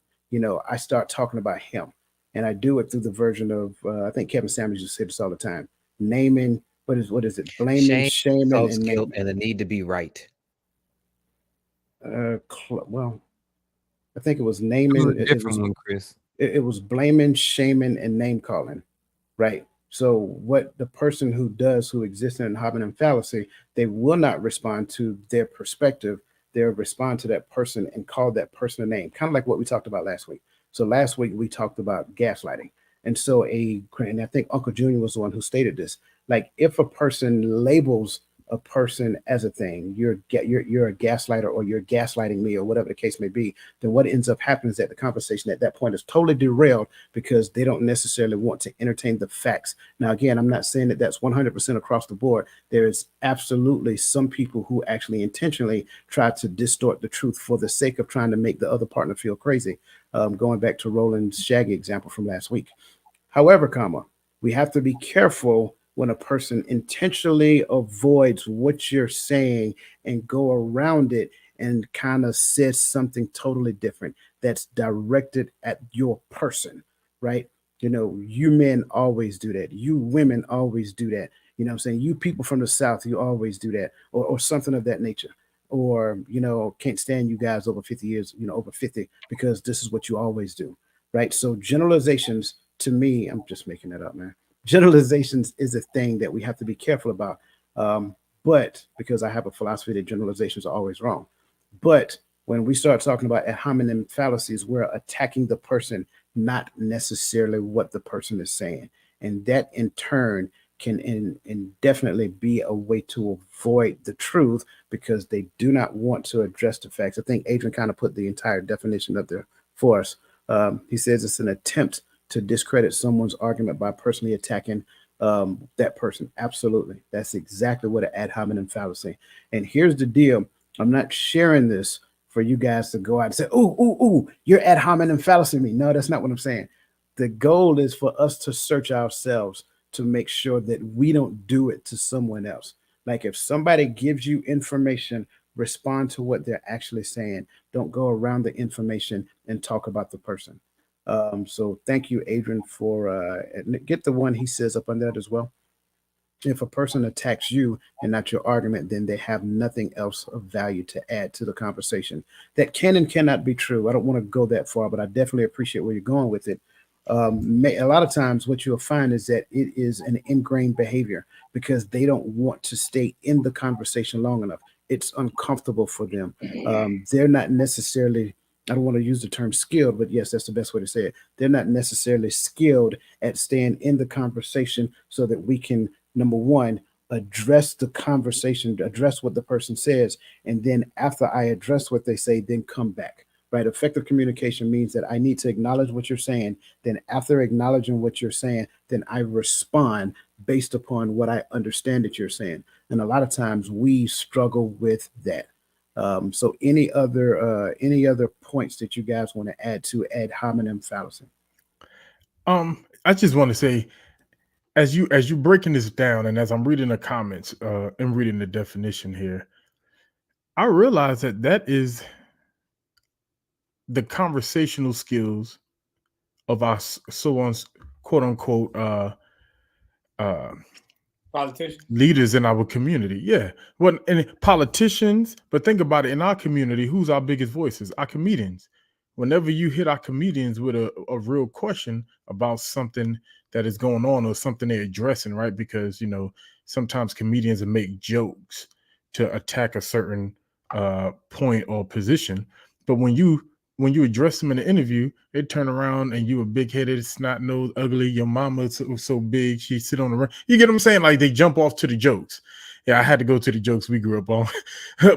I start talking about him, and I do it through the version of, I think Kevin Samuels used to say this all the time, naming, what is it? Blaming, shaming, and guilt, naming. and the need to be right. Well, I think it was naming. Chris. It was blaming, shaming, and name calling, right? So what the person who exists in hominem fallacy, they will not respond to their perspective. They'll respond to that person and call that person a name, kind of like what we talked about last week. So last week we talked about gaslighting. And so and I think Uncle Junior was the one who stated this. Like, if a person labels a person as a thing, you're a gaslighter, or you're gaslighting me, or whatever the case may be, then what ends up happening is that the conversation at that point is totally derailed, because they don't necessarily want to entertain the facts. Now, again, I'm not saying that that's 100% across the board. There is absolutely some people who actually intentionally try to distort the truth for the sake of trying to make the other partner feel crazy. Going back to Roland's Shaggy example from last week. However, we have to be careful when a person intentionally avoids what you're saying and go around it and kind of says something totally different that's directed at your person, right? You know, you men always do that. You women always do that. You know what I'm saying? You people from the South, you always do that, or something of that nature. Or, you know, can't stand you guys over 50 years, you know, over 50, because this is what you always do, right? So generalizations, to me, I'm just making that up, man. Generalizations is a thing that we have to be careful about. But because I have a philosophy that generalizations are always wrong. But when we start talking about ad hominem fallacies, we're attacking the person, not necessarily what the person is saying. And that in turn can indefinitely be a way to avoid the truth, because they do not want to address the facts. I think Adrian kind of put the entire definition up there for us. He says it's an attempt to discredit someone's argument by personally attacking that person. Absolutely. That's exactly what an ad hominem fallacy. And here's the deal. I'm not sharing this for you guys to go out and say, ooh, you're ad hominem fallacy me. No, that's not what I'm saying. The goal is for us to search ourselves to make sure that we don't do it to someone else. Like if somebody gives you information, respond to what they're actually saying. Don't go around the information and talk about the person. So thank you, Adrian, for get the one he says up on that as well. If a person attacks you and not your argument, then they have nothing else of value to add to the conversation. That can and cannot be true. I don't want to go that far, but I definitely appreciate where you're going with it. A lot of times what you'll find is that it is an ingrained behavior because they don't want to stay in the conversation long enough. It's uncomfortable for them. They're not necessarily, I don't want to use the term skilled, but yes, that's the best way to say it. They're not necessarily skilled at staying in the conversation so that we can, number one, address the conversation, address what the person says. And then after I address what they say, then come back. Right? Effective communication means that I need to acknowledge what you're saying. Then after acknowledging what you're saying, then I respond based upon what I understand that you're saying. And a lot of times we struggle with that. So any other points that you guys want to add to ad hominem fallacy? I just want to say, as you breaking this down, and as I'm reading the comments and reading the definition here, I realize that is the conversational skills of our so on quote unquote uh Politician. leaders in our community. Yeah. Well, and politicians, but think about it, in our community, who's our biggest voices? Our comedians. Whenever you hit our comedians with a real question about something that is going on or something they're addressing, right? Because, you know, sometimes comedians will make jokes to attack a certain point or position. But when you address them in an interview, they turn around and you a big headed, snot nosed, ugly. Your mama so big, she sit on the run. You get what I'm saying? Like they jump off to the jokes. Yeah, I had to go to the jokes we grew up on,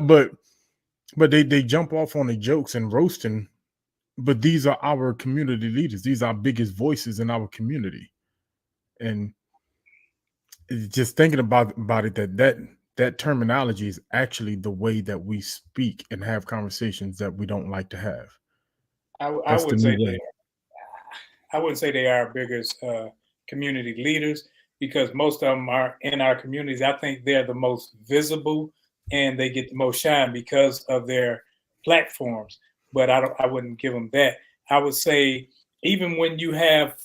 but they jump off on the jokes and roasting. But these are our community leaders. These are our biggest voices in our community, and just thinking about it, that terminology is actually the way that we speak and have conversations that we don't like to have. I That's the would say new way. I wouldn't say they are our biggest community leaders, because most of them are in our communities. I think they're the most visible and they get the most shine because of their platforms. But I wouldn't give them that. I would say even when you have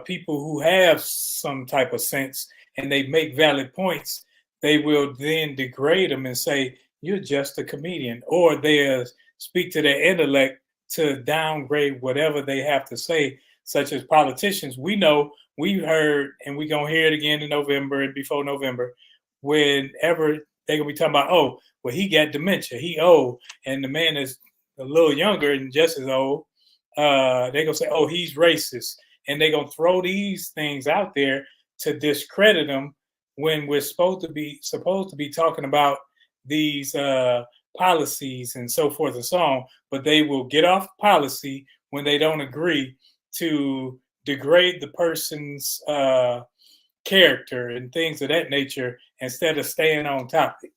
people who have some type of sense and they make valid points, they will then degrade them and say, you're just a comedian. Or they'll speak to their intellect to downgrade whatever they have to say, such as politicians. We know, we heard, and we're going to hear it again in November and before November, whenever they're going to be talking about, oh, well, he got dementia, he old, and the man is a little younger and just as old. They're going to say, oh, he's racist. And they're going to throw these things out there to discredit them when we're supposed to be talking about these policies and so forth and so on. But they will get off policy when they don't agree, to degrade the person's character and things of that nature instead of staying on topic.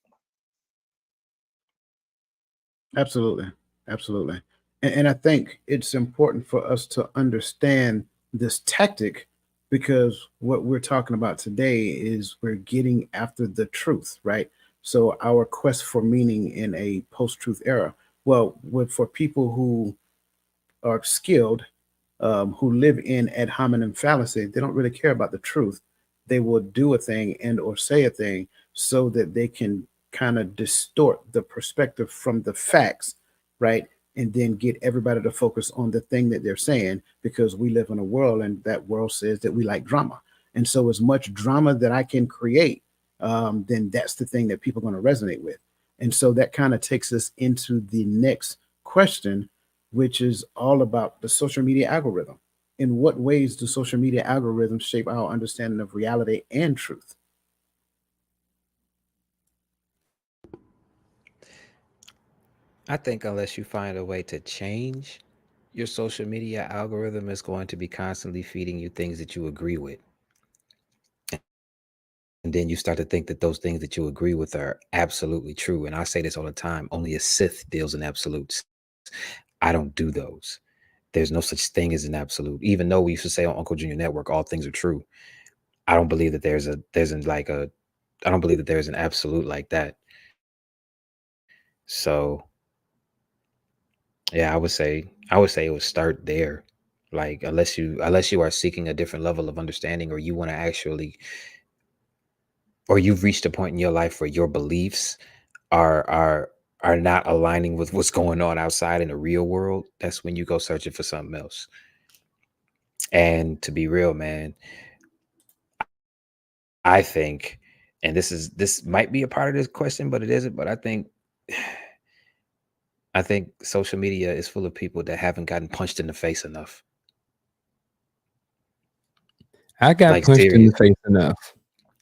Absolutely. Absolutely. And I think it's important for us to understand this tactic because what we're talking about today is we're getting after the truth, right? So our quest for meaning in a post-truth era. Well, for people who are skilled, who live in ad hominem fallacy, they don't really care about the truth. They will do a thing and or say a thing so that they can kind of distort the perspective from the facts, right? And then get everybody to focus on the thing that they're saying, because we live in a world and that world says that we like drama. And so as much drama that I can create, then that's the thing that people are going to resonate with. And so that kind of takes us into the next question, which is all about the social media algorithm. In what ways do social media algorithms shape our understanding of reality and truth? I think unless you find a way to change your social media algorithm, is going to be constantly feeding you things that you agree with. And then you start to think that those things that you agree with are absolutely true. And I say this all the time, only a Sith deals in absolutes. I don't do those. There's no such thing as an absolute. Even though we used to say on Uncle Junior Network, all things are true. I don't believe that there's I don't believe that there's an absolute like that. So yeah, I would say it would start there. Like unless you are seeking a different level of understanding, or you want to actually, or you've reached a point in your life where your beliefs are not aligning with what's going on outside in the real world, that's when you go searching for something else. And to be real, man, I think, and this might be a part of this question, but it isn't, but I think social media is full of people that haven't gotten punched in the face enough. I got Like punched in the serious. face enough.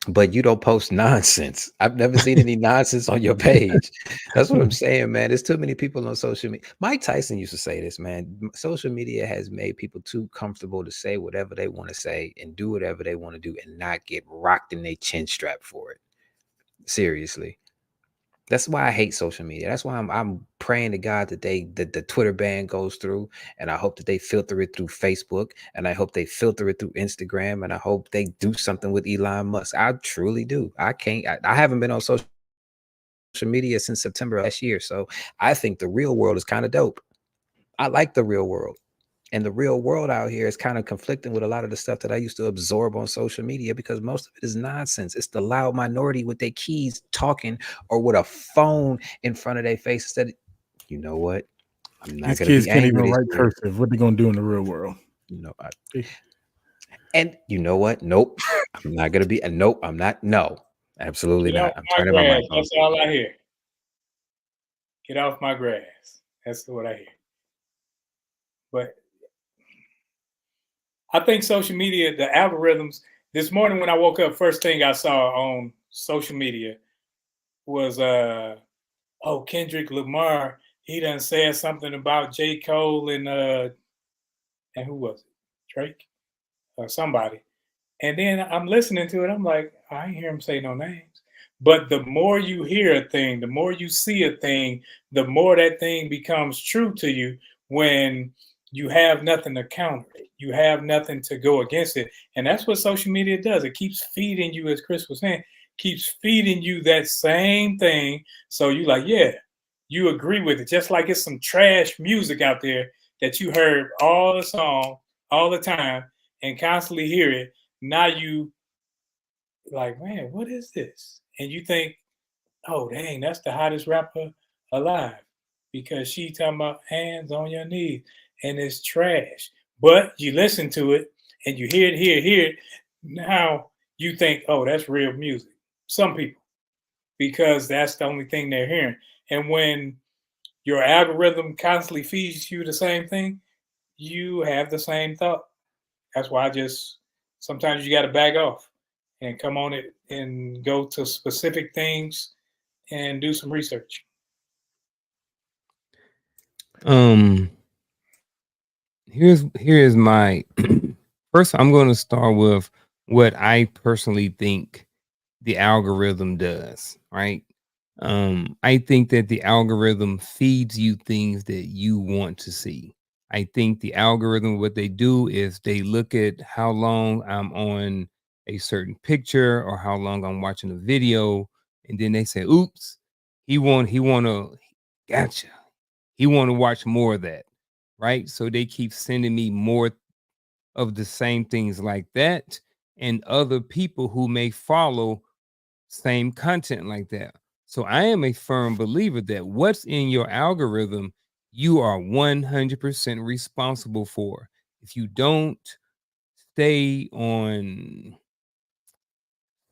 But you don't post nonsense. I've never seen any nonsense on your page. That's what I'm saying, man. There's too many people on social media. Mike Tyson used to say this, man. Social media has made people too comfortable to say whatever they want to say and do whatever they want to do and not get rocked in their chin strap for it. Seriously. That's why I hate social media. That's why I'm praying to God that the Twitter ban goes through, and I hope that they filter it through Facebook, and I hope they filter it through Instagram, and I hope they do something with Elon Musk. I truly do. I haven't been on social media since September last year, so I think the real world is kind of dope. I like the real world. And the real world out here is kind of conflicting with a lot of the stuff that I used to absorb on social media, because most of it is nonsense. It's the loud minority with their keys talking or with a phone in front of their face instead. You know what? I'm not These going to kids be can't even angry this write year. cursive. What they gonna do in the real world? You know, They- and you know what? Nope. I'm not going to be. Nope. I'm not. No, absolutely Get off not. I'm my turning my grass. mic off. That's all I hear. Get off my grass. That's what I hear. But I think social media, the algorithms, this morning when I woke up, first thing I saw on social media was oh, Kendrick Lamar, he done said something about J. Cole and who was it? Drake or somebody. And then I'm listening to it. I'm like, I ain't hear him say no names. But the more you hear a thing, the more you see a thing, the more that thing becomes true to you when you have nothing to counter it. You have nothing to go against it. And that's what social media does. It keeps feeding you, as Chris was saying, keeps feeding you that same thing. So you like, yeah, you agree with it. Just like it's some trash music out there that you heard all the song, all the time, and constantly hear it. Now you like, man, what is this? And you think, oh dang, that's the hottest rapper alive, because she talking about hands on your knees, and it's trash. But you listen to it and you hear it. Now you think, oh, that's real music. Some people, because that's the only thing they're hearing. And when your algorithm constantly feeds you the same thing, you have the same thought. That's why I just sometimes you got to back off and come on it and go to specific things and do some research. Here's my first. I'm going to start with what I personally think the algorithm does. Right. I think that the algorithm feeds you things that you want to see. I think the algorithm, what they do is they look at how long I'm on a certain picture or how long I'm watching a video, and then they say, "Oops, he want to, gotcha. He want to watch more of that," right? So they keep sending me more of the same things like that, and other people who may follow same content like that. So I am a firm believer that what's in your algorithm, you are 100% responsible for. If you don't stay on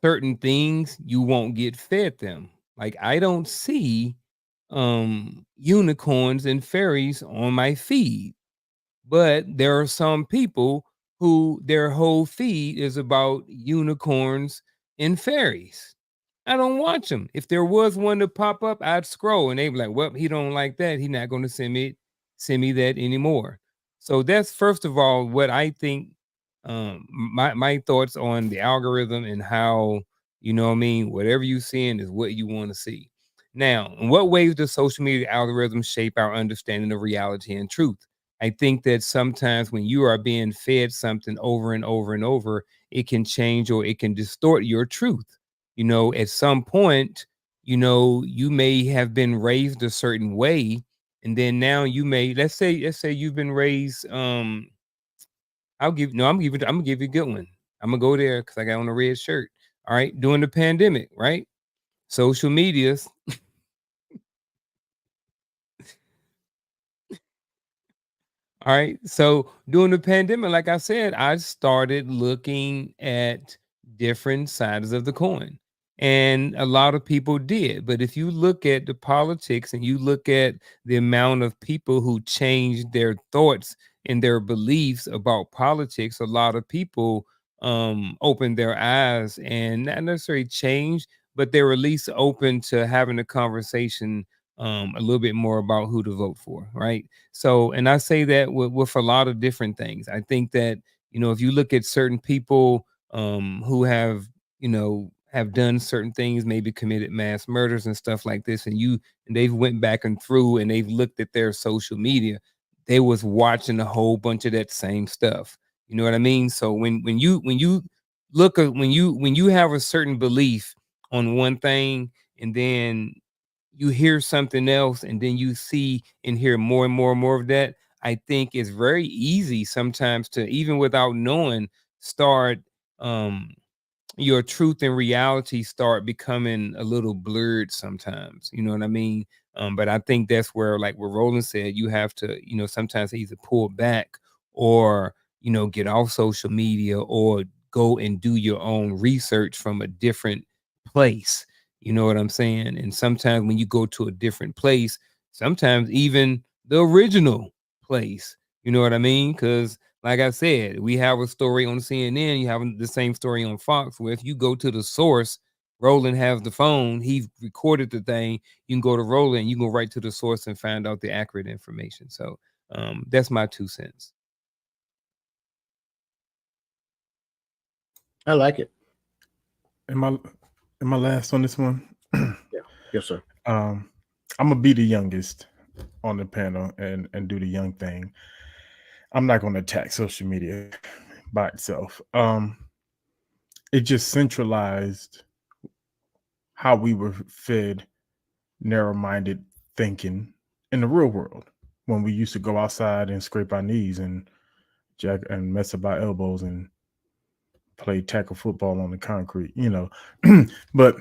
certain things, you won't get fed them. Like I don't see unicorns and fairies on my feed, but there are some people who their whole feed is about unicorns and fairies. I don't watch them. If there was one to pop up, I'd scroll and they'd be like, well, he don't like that. He's not going to send me that anymore. So that's first of all what I think. My thoughts on the algorithm and how, what I mean, whatever you seeing is what you want to see. Now, in what ways does social media algorithms shape our understanding of reality and truth? I think that sometimes when you are being fed something over and over and over, it can change or it can distort your truth. At some point, you may have been raised a certain way, and then now you may, let's say you've been raised. I'm gonna give you a good one. I'm gonna go there because I got on a red shirt. All right, during the pandemic, right? Social medias. All right. So during the pandemic, like I said, I started looking at different sides of the coin. And a lot of people did. But if you look at the politics and you look at the amount of people who changed their thoughts and their beliefs about politics, a lot of people opened their eyes and not necessarily changed, but they were at least open to having a conversation a little bit more about who to vote for, right? So, and I say that with a lot of different things. I think that, if you look at certain people who have done certain things, maybe committed mass murders and stuff like this, and they've went back and through and they've looked at their social media, they was watching a whole bunch of that same stuff. You know what I mean? So when you look at when you have a certain belief on one thing and then you hear something else and then you see and hear more and more and more of that, I think it's very easy sometimes to, even without knowing, start your truth and reality start becoming a little blurred sometimes. You know what I mean? But I think that's where, like what Roland said, you have to, sometimes either pull back or, get off social media or go and do your own research from a different place. You know what I'm saying? And sometimes when you go to a different place, sometimes even the original place, you know what I mean? Because like I said, we have a story on CNN, you have the same story on Fox, where if you go to the source, Roland has the phone, he recorded the thing, you can go to Roland, you can go right to the source and find out the accurate information. So that's my 2 cents. I like it. Am I last on this one? Yeah. Yes, sir. I'm gonna be the youngest on the panel and do the young thing. I'm not gonna attack social media by itself. It just centralized how we were fed narrow-minded thinking in the real world when we used to go outside and scrape our knees and jack and mess up our elbows and play tackle football on the concrete, But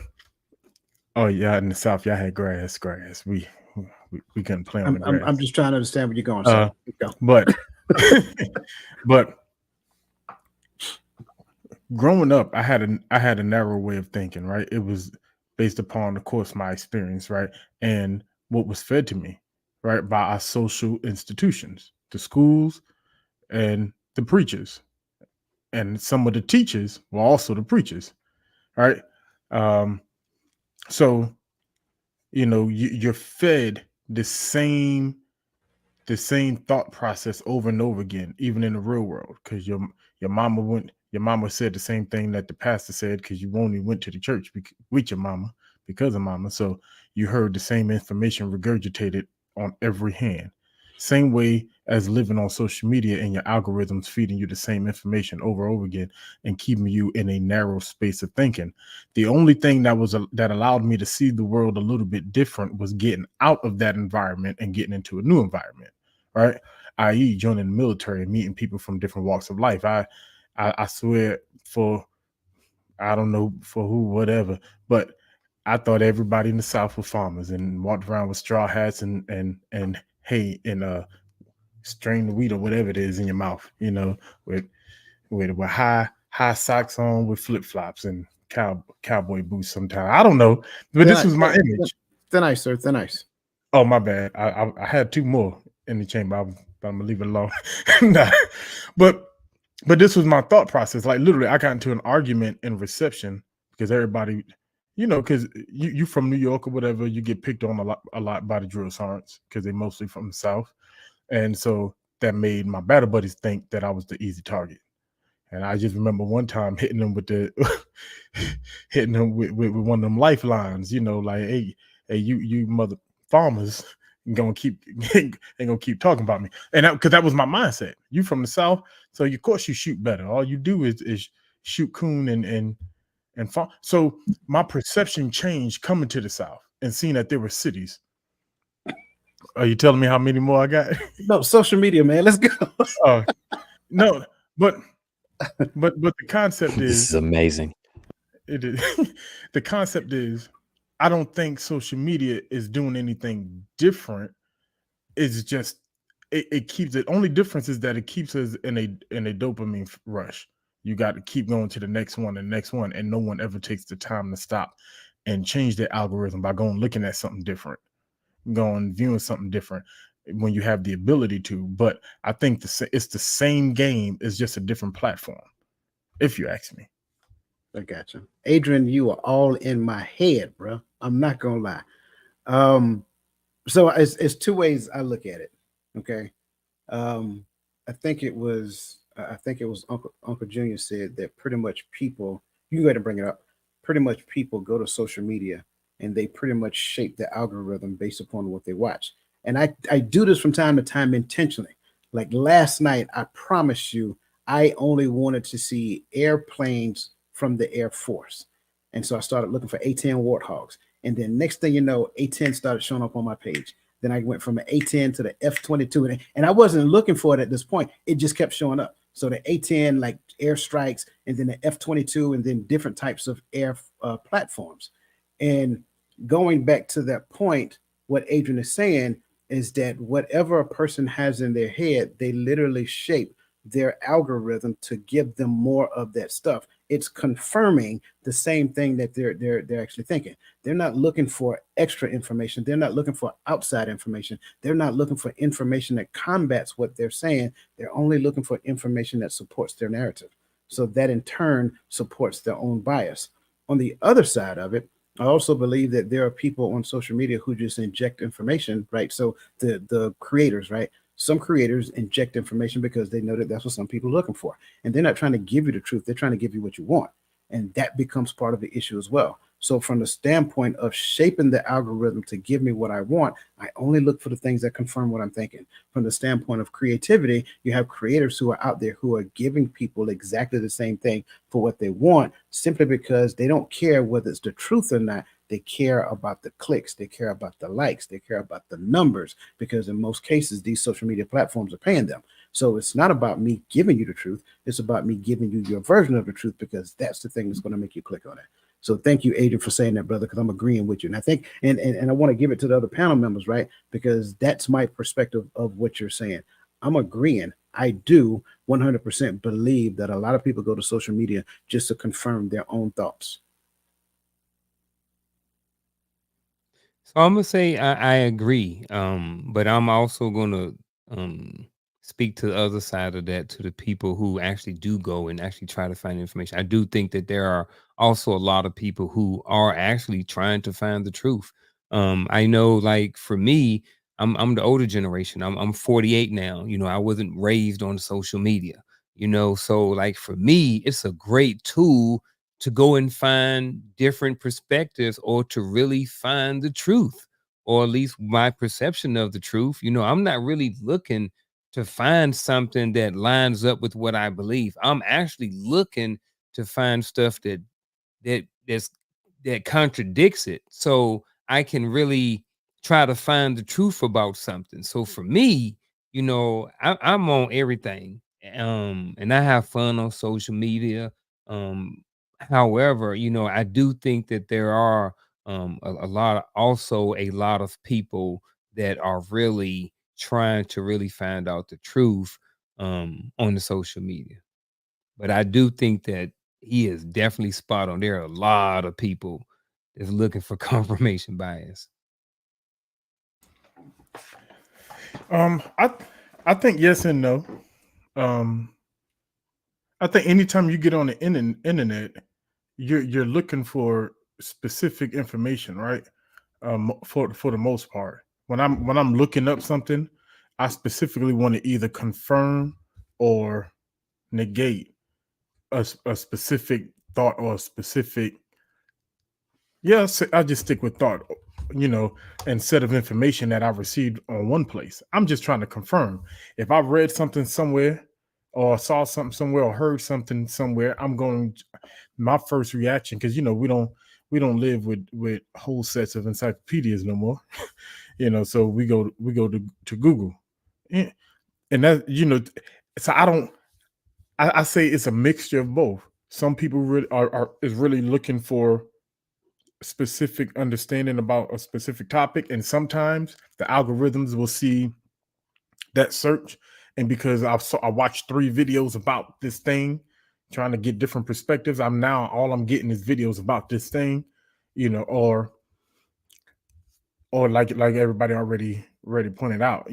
oh yeah, in the South, y'all had grass. We couldn't play on the grass. I'm just trying to understand what you're going to say. Go. But but growing up, I had a narrow way of thinking, right? It was based upon, of course, my experience, right? And what was fed to me, right, by our social institutions, the schools and the preachers. And some of the teachers were also the preachers, right? So, you're fed the same thought process over and over again, even in the real world, because your mama said the same thing that the pastor said, because you only went to the church with your mama because of mama. So you heard the same information regurgitated on every hand. Same way as living on social media and your algorithms feeding you the same information over and over again and keeping you in a narrow space of thinking. The only thing that allowed me to see the world a little bit different was getting out of that environment and getting into a new environment, right? I.e., joining the military and meeting people from different walks of life. I swear, for I don't know for who, whatever, but I thought everybody in the South were farmers and walked around with straw hats and hay and strain the wheat or whatever it is in your mouth, with with high socks on with flip flops and cowboy boots. Sometimes I don't know, but this was my image. Thin ice, sir. Thin ice. Oh, my bad. I had two more in the chamber. I'm gonna leave it alone. Nah. But this was my thought process. Like literally, I got into an argument in reception because everybody, because you from New York or whatever, you get picked on a lot by the drill sergeants because they're mostly from the South, and so that made my battle buddies think that I was the easy target. And I just remember one time hitting them with hitting them with one of them lifelines, like, hey, you mother farmers gonna keep ain't gonna keep talking about me. And because that was my mindset. You from the South, so of course you shoot better. All you do is shoot coon and farm. So my perception changed coming to the South and seeing that there were cities. Are you telling me how many more I got? No, social media, man. Let's go. Oh, no, but the concept This is is amazing. it is the concept is I don't think social media is doing anything different. It's just it keeps it. Only difference is that it keeps us in a dopamine rush. You got to keep going to the next one and next one, and no one ever takes the time to stop and change their algorithm by going looking at something different, going viewing something different when you have the ability to. But I think it's the same game, it's just a different platform, if you ask me. I got you. Adrian, you are all in my head, bro. I'm not gonna lie. So it's two ways I look at it. Okay. I think it was Uncle Junior said that pretty much people, you can go ahead and bring it up. Pretty much people go to social media and they pretty much shape the algorithm based upon what they watch. And I do this from time to time intentionally. Like last night, I promise you, I only wanted to see airplanes from the Air Force. And so I started looking for A-10 Warthogs. And then next thing you know, A-10 started showing up on my page. Then I went from an A-10 to the F-22. And I wasn't looking for it at this point. It just kept showing up. So the A-10, like airstrikes, and then the F-22, and then different types of air platforms. And going back to that point, what Adrian is saying is that whatever a person has in their head, they literally shape their algorithm to give them more of that stuff. It's confirming the same thing that they're actually thinking. They're not looking for extra information. They're not looking for outside information. They're not looking for information that combats what they're saying. They're only looking for information that supports their narrative. So that in turn supports their own bias. On the other side of it, I also believe that there are people on social media who just inject information, right? So the creators, right? Some creators inject information because they know that that's what some people are looking for. And they're not trying to give you the truth. They're trying to give you what you want. And that becomes part of the issue as well. So from the standpoint of shaping the algorithm to give me what I want, I only look for the things that confirm what I'm thinking. From the standpoint of creativity, you have creators who are out there who are giving people exactly the same thing for what they want, simply because they don't care whether it's the truth or not. They care about the clicks. They care about the likes. They care about the numbers, because in most cases, these social media platforms are paying them. So it's not about me giving you the truth. It's about me giving you your version of the truth, because that's the thing that's going to make you click on it. So thank you, Adrian, for saying that, brother, because I'm agreeing with you. And I think, and I want to give it to the other panel members, right? Because that's my perspective of what you're saying. I'm agreeing. I do 100% believe that a lot of people go to social media just to confirm their own thoughts. So I'm gonna say I agree, but I'm also gonna speak to the other side of that, to the people who actually do go and actually try to find information. I do think that there are also a lot of people who are actually trying to find the truth. I know, like for me, I'm the older generation. I'm 48 now. I wasn't raised on social media. So like for me, it's a great tool to go and find different perspectives, or to really find the truth. or at least my perception of the truth. I'm not really looking to find something that lines up with what I believe. I'm actually looking to find stuff that that's that contradicts it, so I can really try to find the truth about something. So for me, I'm on everything, and I have fun on social media. Um, However, I do think that there are a lot of people that are really trying to really find out the truth on the social media. But I do think that he is definitely spot on. There are a lot of people that's looking for confirmation bias. I think yes and no. Um, I think anytime you get on the internet, you're looking for specific information, right? For the most part, when I'm looking up something, I specifically want to either confirm or negate a specific thought or a specific. Yes, I just stick with thought, you know, instead of information that I received on one place. I'm just trying to confirm. If I read something somewhere or saw something somewhere or heard something somewhere, my first reaction, because we don't live with whole sets of encyclopedias no more. So we go to Google. Yeah. And that, so I say it's a mixture of both. Some people really are is really looking for specific understanding about a specific topic, and sometimes the algorithms will see that search, and because I watched 3 videos about this thing, trying to get different perspectives, all I'm getting is videos about this thing, or like everybody already pointed out,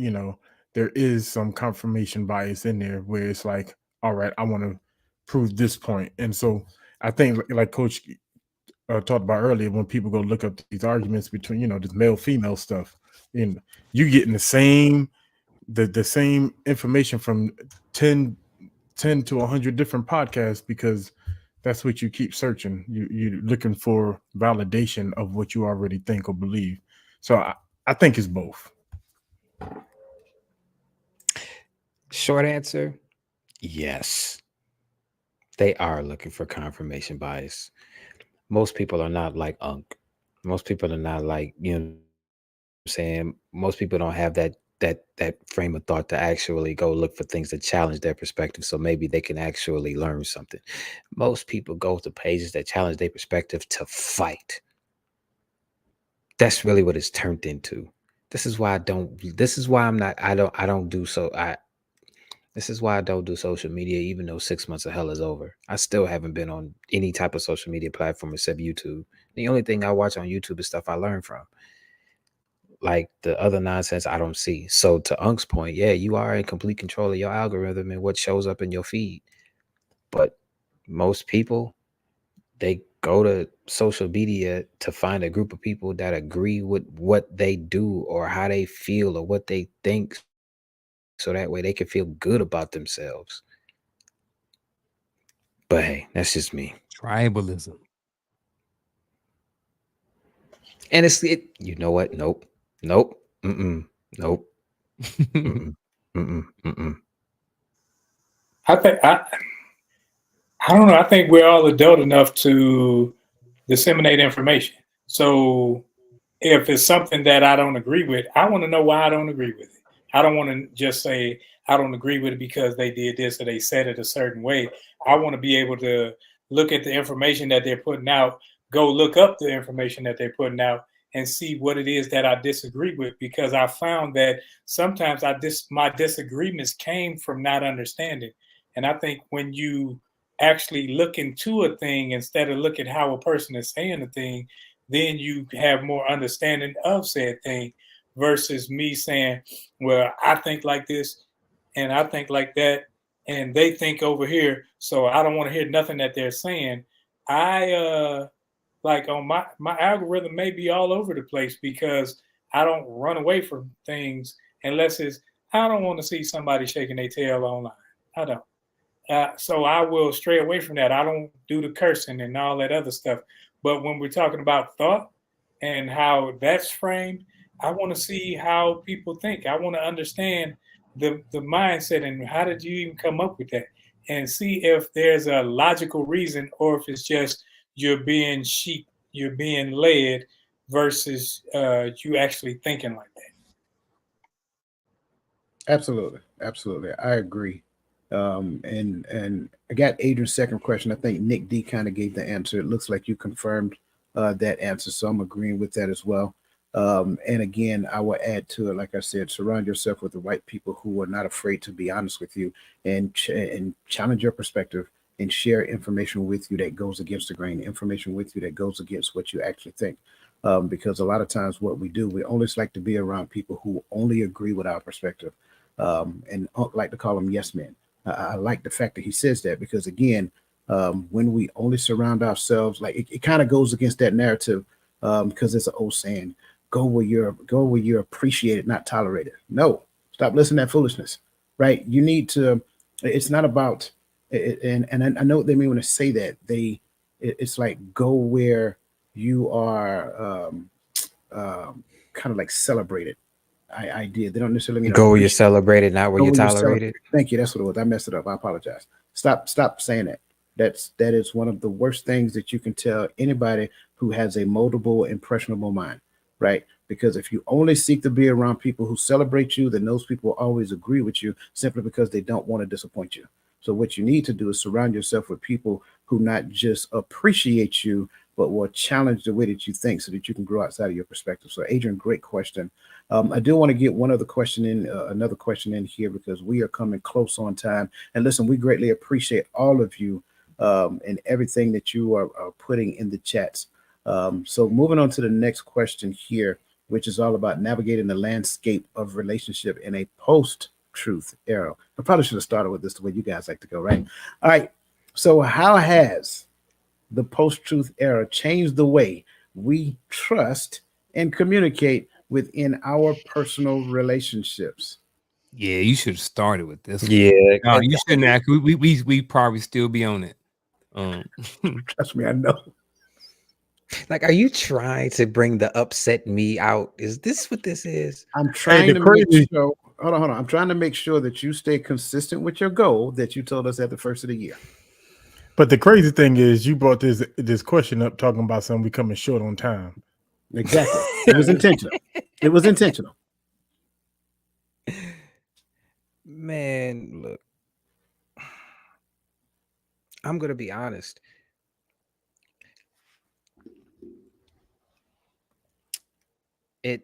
there is some confirmation bias in there where it's like, all right, I want to prove this point. And so I think, like Coach talked about earlier, when people go look up these arguments between, this male female stuff, and you getting the same information from 10 to 100 different podcasts, because that's what you keep searching. You're looking for validation of what you already think or believe. So I think it's both. Short answer, yes. They are looking for confirmation bias. Most people are not like Unc. Most people are not like, I'm saying, most people don't have that frame of thought to actually go look for things that challenge their perspective, so maybe they can actually learn something. Most people go to pages that challenge their perspective to fight. That's really what it's turned into. This is why I don't do social media, even though 6 months of hell is over. I still haven't been on any type of social media platform except YouTube. The only thing I watch on YouTube is stuff I learn from. Like, the other nonsense I don't see. So to Unc's point, yeah, you are in complete control of your algorithm and what shows up in your feed. But most people, they go to social media to find a group of people that agree with what they do or how they feel or what they think, so that way they can feel good about themselves. But hey, that's just me. Tribalism. And you know what? Nope. Nope. Nope. I think I don't know. I think we're all adult enough to disseminate information. So if it's something that I don't agree with, I want to know why I don't agree with it. I don't want to just say I don't agree with it because they did this or they said it a certain way. I want to be able to look at the information that they're putting out, go look up the information that they're putting out, and see what it is that I disagree with. Because I found that sometimes my disagreements came from not understanding. And I think when you actually look into a thing instead of look at how a person is saying a thing, then you have more understanding of said thing, versus me saying, well, I think like this and I think like that and they think over here, so I don't want to hear nothing that they're saying. I like on my algorithm may be all over the place because I don't run away from things unless it's I don't want to see somebody shaking their tail online. I don't. So I will stray away from that. I don't do the cursing and all that other stuff. But when we're talking about thought and how that's framed, I want to see how people think. I want to understand the mindset and how did you even come up with that, and see if there's a logical reason or if it's just you're being you're being led versus you actually thinking like that. Absolutely, absolutely. I agree. And I got Adrian's second question. I think Nick D kind of gave the answer. It looks like you confirmed that answer, so I'm agreeing with that as well. And again, I will add to it, like I said, surround yourself with the right people who are not afraid to be honest with you and challenge your perspective and share information with you that goes against the grain, information with you that goes against what you actually think. Because a lot of times, what we do, we always like to be around people who only agree with our perspective, and like to call them yes men. I like the fact that he says that because again, when we only surround ourselves, like it kind of goes against that narrative, because it's an old saying: go where you're appreciated, not tolerated. No, stop listening to that foolishness. Right? You need to. It's not about. And I know what they mean when they say that. It's like go where you are kind of like celebrated. Idea. They don't necessarily mean Go where you're appreciate. celebrated, not where Go you're where you're celebrated. tolerated. Thank you. That's what it was. I messed it up. I apologize. Stop saying that. That is one of the worst things that you can tell anybody who has a moldable, impressionable mind, right? Because if you only seek to be around people who celebrate you, then those people will always agree with you simply because they don't want to disappoint you. So what you need to do is surround yourself with people who not just appreciate you, but will challenge the way that you think so that you can grow outside of your perspective. So Adrian, great question. I do want to get one other question in, another question in here because we are coming close on time. And listen, we greatly appreciate all of you and everything that you are putting in the chats. So moving on to the next question here, which is all about navigating the landscape of relationship in a post-truth era. I probably should have started with this the way you guys like to go, right? All right. So how has the post-truth era changed the way we trust and communicate within our personal relationships? Yeah, you should have started with this one. Yeah, No, you shouldn't have. We probably still be on it. Trust me, I know. like, are you trying to bring the upset me out? Is this what this is? I'm trying the to make crazy- sure. Hold on. I'm trying to make sure that you stay consistent with your goal that you told us at the first of the year. But the crazy thing is, you brought this question up talking about something becoming short on time. Exactly. It was intentional. It was intentional. Man, look, I'm gonna be honest. It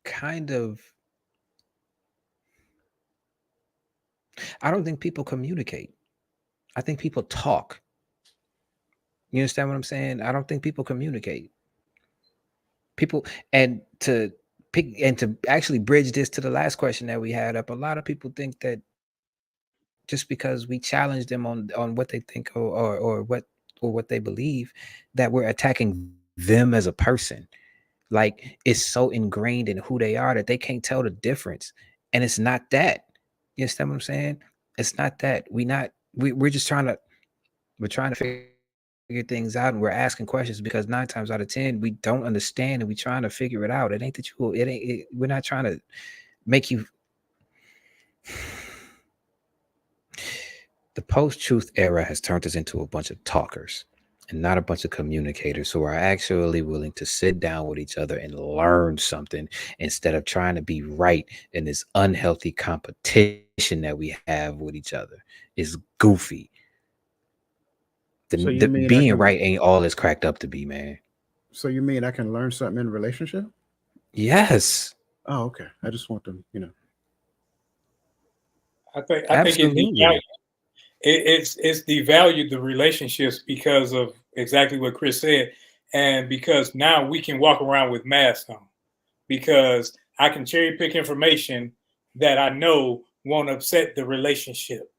kind of, I don't think people communicate. I think people talk. You understand what I'm saying? I don't think people communicate. People, and to pick and to actually bridge this to the last question that we had up, a lot of people think that just because we challenge them on what they think or what they believe, that we're attacking them as a person. Like it's so ingrained in who they are that they can't tell the difference. And it's not that. You understand what I'm saying? It's not that. We're just trying to figure things out, and we're asking questions because 9 times out of 10 we don't understand and we're trying to figure it out. It ain't that we're not trying to make you. The post-truth era has turned us into a bunch of talkers and not a bunch of communicators who are actually willing to sit down with each other and learn something instead of trying to be right in this unhealthy competition that we have with each other. It's goofy. So you mean Being right ain't all it's cracked up to be, man. So you mean I can learn something in a relationship? Yes. Oh, okay. I just want to, I think Absolutely. it's devalued the relationships because of exactly what Chris said, and because now we can walk around with masks on, because I can cherry pick information that I know won't upset the relationship,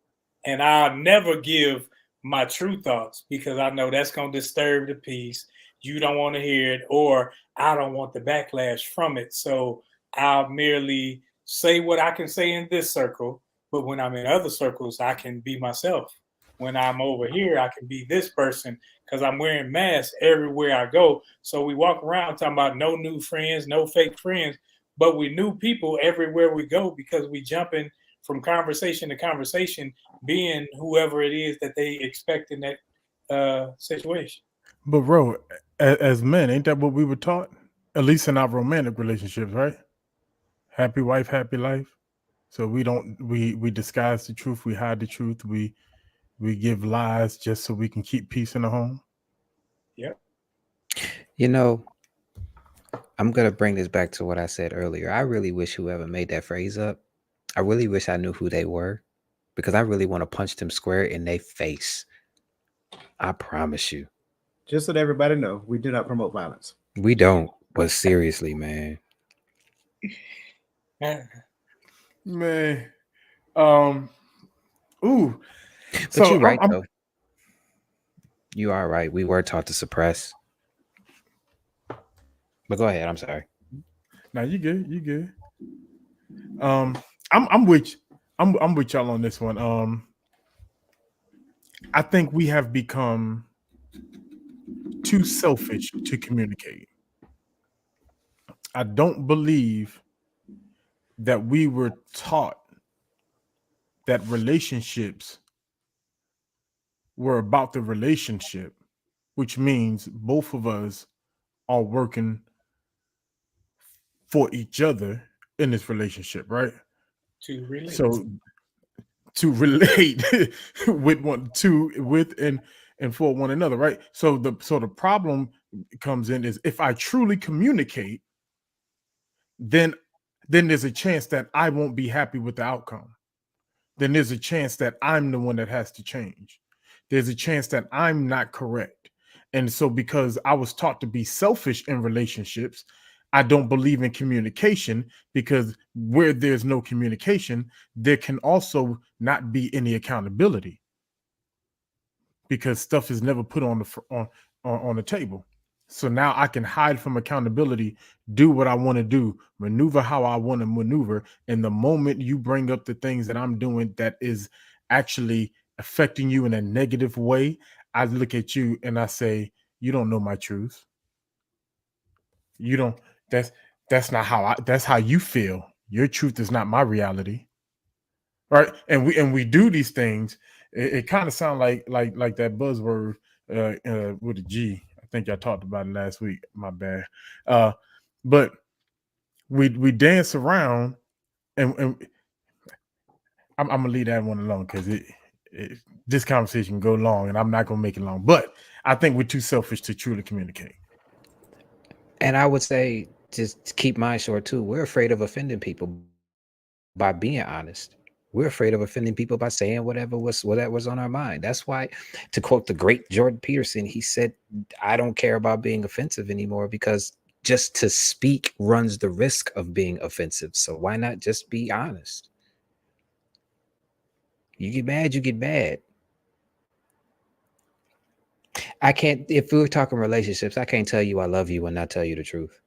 and I'll never give my true thoughts because I know that's going to disturb the peace. You don't want to hear it, or I don't want the backlash from it. So I'll merely say what I can say in this circle, but when I'm in other circles, I can be myself. when I'm over here, I can be this person because I'm wearing masks everywhere I go. So we walk around talking about no new friends, no fake friends, but we new people everywhere we go because we jumping from conversation to conversation, being whoever it is that they expect in that situation. But bro, as men, ain't that what we were taught? At least in our romantic relationships, right? Happy wife, happy life. So we disguise the truth, we hide the truth, we give lies just so we can keep peace in the home. Yep. You know, I'm gonna bring this back to what I said earlier. I really wish whoever made that phrase up, I really wish I knew who they were, because I really want to punch them square in their face. I promise you. Just so that everybody know, we do not promote violence. We don't, but seriously, man. Man. Ooh. But So you're right, though. You are right. We were taught to suppress. But go ahead. I'm sorry. No, you good. You good. I'm with y'all on this one. I think we have become too selfish to communicate. I don't believe that we were taught that relationships were about the relationship, which means both of us are working for each other in this relationship, right? To relate. So to relate with and for one another, right? So the problem comes in is if I truly communicate, then there's a chance that I won't be happy with the outcome. Then there's a chance that I'm the one that has to change. There's a chance that I'm not correct. And so because I was taught to be selfish in relationships, I don't believe in communication, because where there's no communication, there can also not be any accountability, because stuff is never put on the table. So now I can hide from accountability, do what I want to do, maneuver how I want to maneuver. And the moment you bring up the things that I'm doing that is actually affecting you in a negative way, I look at you and I say, you don't know my truth. You don't, that's not how that's how you feel. Your truth is not my reality. Right. And we do these things. It kind of sounds like that buzzword with a G. I think I talked about it last week. My bad. But we dance around, and I'm gonna leave that one alone, because this conversation can go long, and I'm not gonna make it long. But I think we're too selfish to truly communicate. And I would say, just to keep mine short too, we're afraid of offending people by being honest. We're afraid of offending people by saying whatever was on our mind. That's why, to quote the great Jordan Peterson, he said, I don't care about being offensive anymore, because just to speak runs the risk of being offensive. So why not just be honest? You get mad, you get mad. I can't, if we were talking relationships, I can't tell you I love you and not tell you the truth.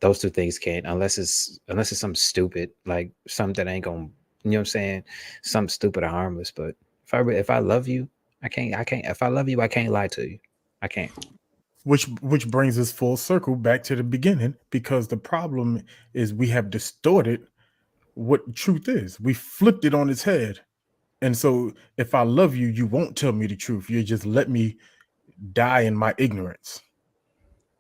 Those two things can't, unless it's something stupid, like something that ain't gonna, you know what I'm saying, something stupid or harmless. But if I love you, I can't. If I love you, I can't lie to you. I can't. Which brings us full circle back to the beginning, because the problem is we have distorted what truth is. We flipped it on its head. And so if I love you, you won't tell me the truth. You just let me die in my ignorance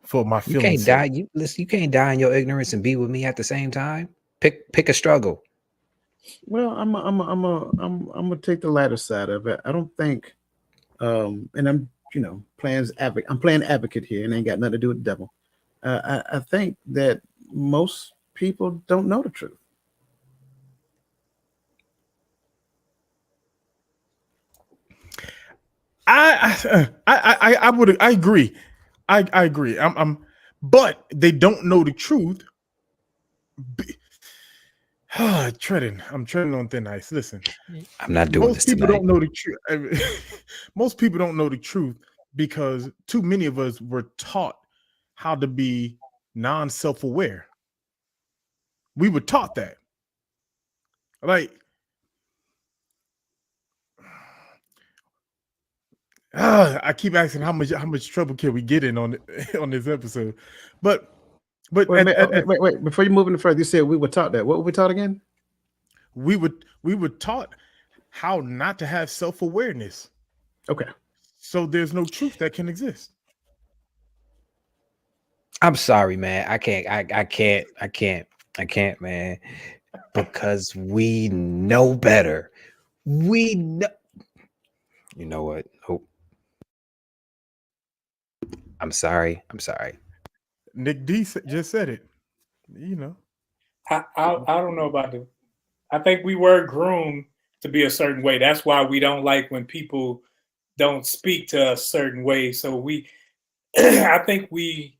for my You feelings. can't die. You can't die in your ignorance and be with me at the same time. Pick a struggle. Well, I'm gonna take the latter side of it. I don't think, and I'm I'm playing advocate here, and ain't got nothing to do with the devil. I think that most people don't know the truth. I would agree. I agree. But they don't know the truth. I'm treading on thin ice. Listen, I'm not doing this tonight. Don't know the truth. Most people don't know the truth because too many of us were taught how to be non-self-aware. We were taught that. Like, I keep asking how much trouble can we get in on on this episode, but Wait. Before you move any further, you said we were taught that. What were we taught again? we were taught how not to have self-awareness, Okay. so there's no truth that can exist. I'm sorry, man. I can't, man. Because we know better. We know. You know what? Oh, I'm sorry. Nick D just said it. You know, I don't know about the. I think we were groomed to be a certain way. That's why we don't like when people don't speak to a certain way. So we, I think we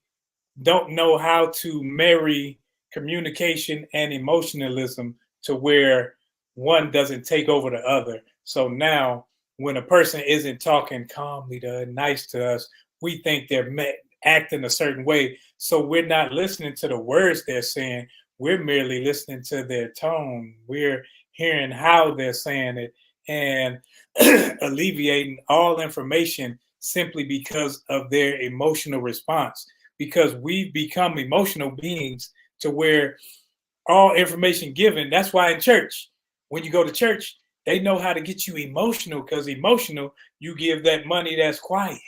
don't know how to marry communication and emotionalism to where one doesn't take over the other. So now, when a person isn't talking calmly to nice to us, we think they're acting a certain way. So we're not listening to the words they're saying. We're merely listening to their tone. We're hearing how they're saying it and alleviating all information simply because of their emotional response, because we've become emotional beings to where all information given. That's why in church, when you go to church, they know how to get you emotional, because emotional, you give that money that's quiet,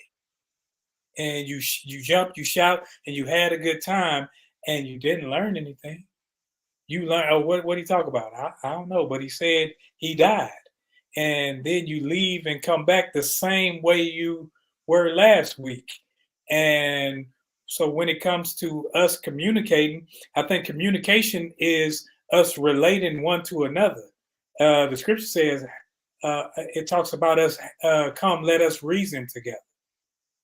and you jump, you shout, and you had a good time, and you didn't learn anything. You learn, oh, what did he talk about? I don't know, but he said he died, and then you leave and come back the same way you were last week. And so when it comes to us communicating, I think communication is us relating one to another. The scripture says, it talks about us, come, let us reason together.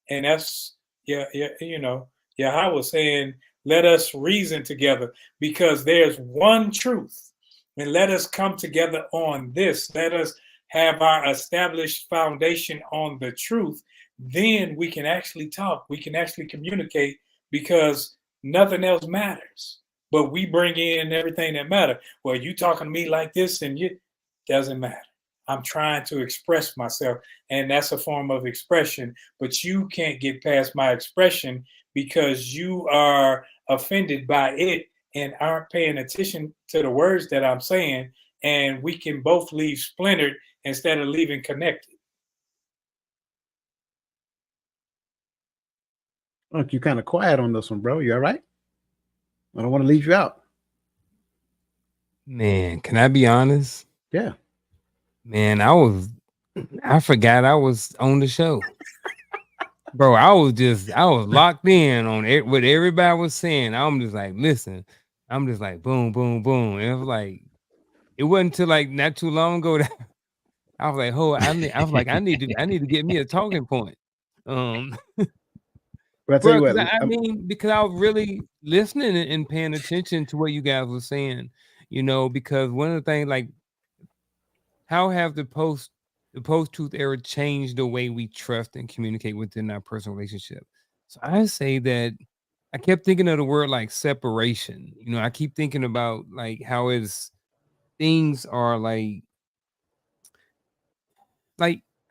And that's, Yahweh saying, let us reason together, because there's one truth. And let us come together on this. Let us have our established foundation on the truth. Then we can actually talk. We can actually communicate, because nothing else matters. But we bring in everything that matters. Well, you talking to me like this, and it doesn't matter. I'm trying to express myself, and that's a form of expression. But you can't get past my expression because you are offended by it and aren't paying attention to the words that I'm saying. And we can both leave splintered instead of leaving connected. Look, you're kind of quiet on this one, bro. You all right? I don't want to leave you out. Man, can I be honest? Yeah. Man, I forgot I was on the show. Bro, I was locked in on what everybody was saying. I'm just like, listen, I'm just like, boom, boom, boom. And it was like, it wasn't until like not too long ago that I was like, oh, I need to get me a talking point. But I tell you Bro, what, because I was really listening and paying attention to what you guys were saying, because one of the things, like, how have the post-truth era changed the way we trust and communicate within our personal relationship? So I say that I kept thinking of the word like separation. I keep thinking about like how things are like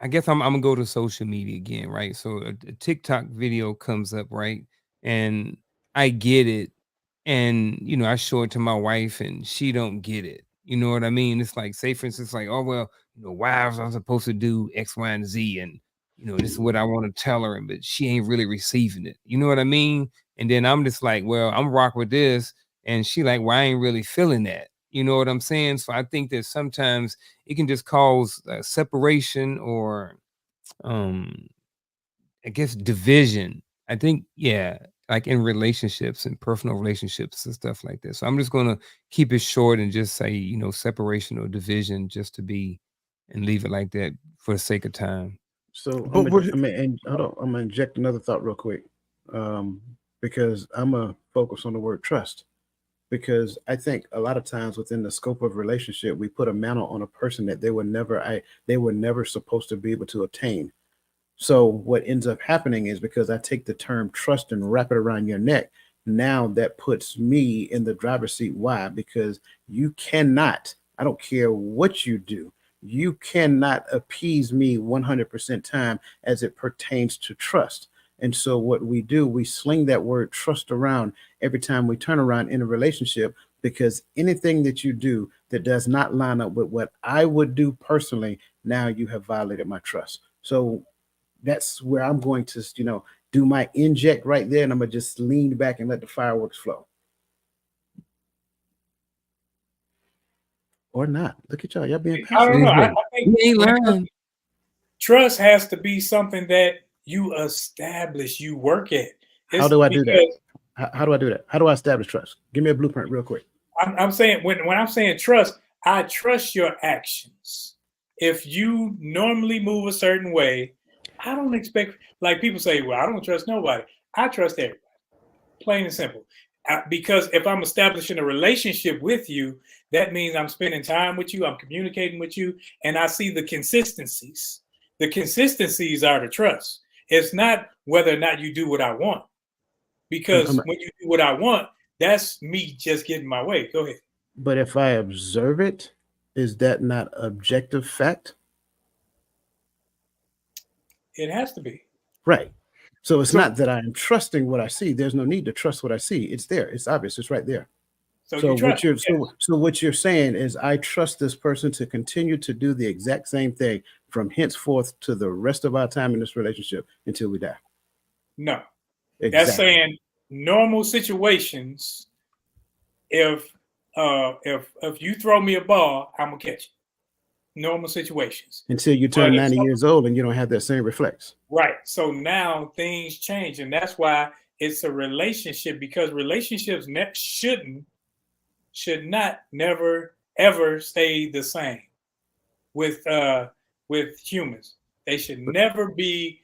I guess I'm gonna go to social media again, right? So a TikTok video comes up, right? And I get it, and I show it to my wife, and she don't get it. You know what I mean? It's like, say for instance, like, oh well, wives are supposed to do X, Y, and Z, and this is what I want to tell her, but she ain't really receiving it. You know what I mean? And then I'm just like, well, I'm rock with this, and she like, well, I ain't really feeling that. You know what I'm saying? So I think that sometimes it can just cause separation or I guess division. I think, yeah, like in relationships and personal relationships and stuff like this. So I'm just gonna keep it short and just say, separation or division, just to be and leave it like that for the sake of time. So but I'm gonna inject another thought real quick, because I'm gonna focus on the word trust. Because I think a lot of times within the scope of relationship, we put a mantle on a person that they were never supposed to be able to attain. So what ends up happening is, because I take the term trust and wrap it around your neck, now that puts me in the driver's seat. Why? Because you cannot, I don't care what you do, you cannot appease me 100% time as it pertains to trust. And so what we do, we sling that word trust around every time we turn around in a relationship, because anything that you do that does not line up with what I would do personally, now you have violated my trust. So that's where I'm going to, do my inject right there, and I'm gonna just lean back and let the fireworks flow. Or not. Look at y'all being I don't passive. know. I Mhm. think You ain't when it comes lying. to trust has to be something that you establish, you work at. How It's do I do that? because How do I do that? How do I establish trust? Give me a blueprint real quick. I'm saying when I'm saying trust, I trust your actions. If you normally move a certain way, I don't expect, like people say, well, I don't trust nobody. I trust everybody, plain and simple. Because if I'm establishing a relationship with you, that means I'm spending time with you, I'm communicating with you, and I see the consistencies. The consistencies are the trust. It's not whether or not you do what I want, because when you do what I want, that's me just getting my way. Go ahead. But if I observe it, is that not objective fact? It has to be. Right. So it's So not that I am trusting what I see. There's no need to trust what I see. It's there. It's obvious. It's right there. So So you what trust. you're Yes. so what you're saying is I trust this person to continue to do the exact same thing from henceforth to the rest of our time in this relationship until we die. No. That's Exactly. saying normal situations, if you throw me a ball, I'm gonna catch it. Normal situations. Until you But turn if 90 some- years old and you don't have that same reflex. right. So now things change, and that's why it's a relationship, because relationships should not never ever stay the same with humans. They should never be,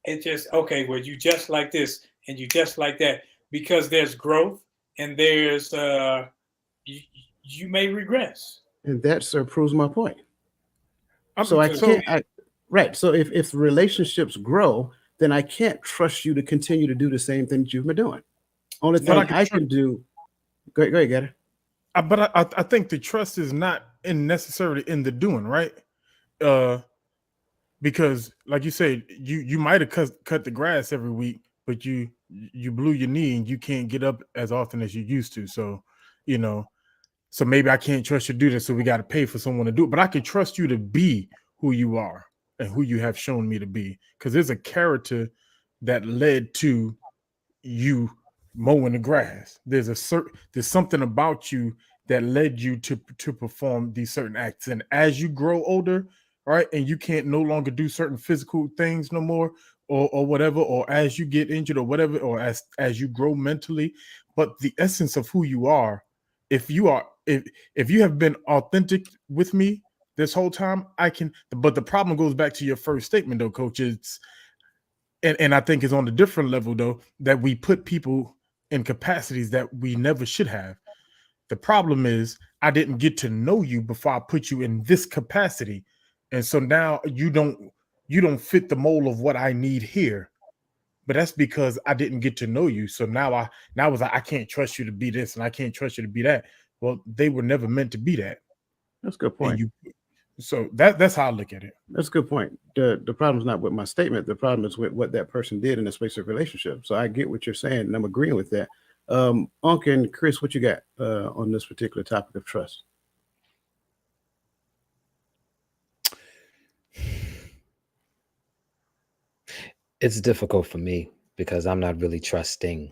it's just okay, well, you just like this and you just like that, because there's growth, and there's you, you may regress. And that, sir, proves my point. So I Because can't, right. So if relationships grow, then I can't trust you to continue to do the same thing that you've been doing. Only but thing I can I trust, can do, go ahead, get it. but I think the trust is not in necessarily in the doing, right? Uh, because like you said, you might have cut the grass every week, but you blew your knee and you can't get up as often as you used to. So, you know, so maybe I can't trust you to do this. So we got to pay for someone to do it. But I can trust you to be who you are and who you have shown me to be, because there's a character that led to you mowing the grass. There's something about you that led you to perform these certain acts. And as you grow older, right, and you can't no longer do certain physical things no more, or whatever, or as you get injured or whatever, or as you grow mentally, but the essence of who you are, if you have been authentic with me this whole time, I can. But the problem goes back to your first statement, though, Coach. And I think it's on a different level, though, that we put people in capacities that we never should have. The problem is I didn't get to know you before I put you in this capacity. And so now you don't fit the mold of what I need here. But that's because I didn't get to know you. So now I was like, I can't trust you to be this and I can't trust you to be that. Well, they were never meant to be that. That's a good And point. so that's how I look at it. That's a good point. The problem is not with my statement. The problem is with what that person did in the space of relationship. So I get what you're saying, and I'm agreeing with that. Unc and Chris, what you got on this particular topic of trust? It's difficult for me because I'm not really trusting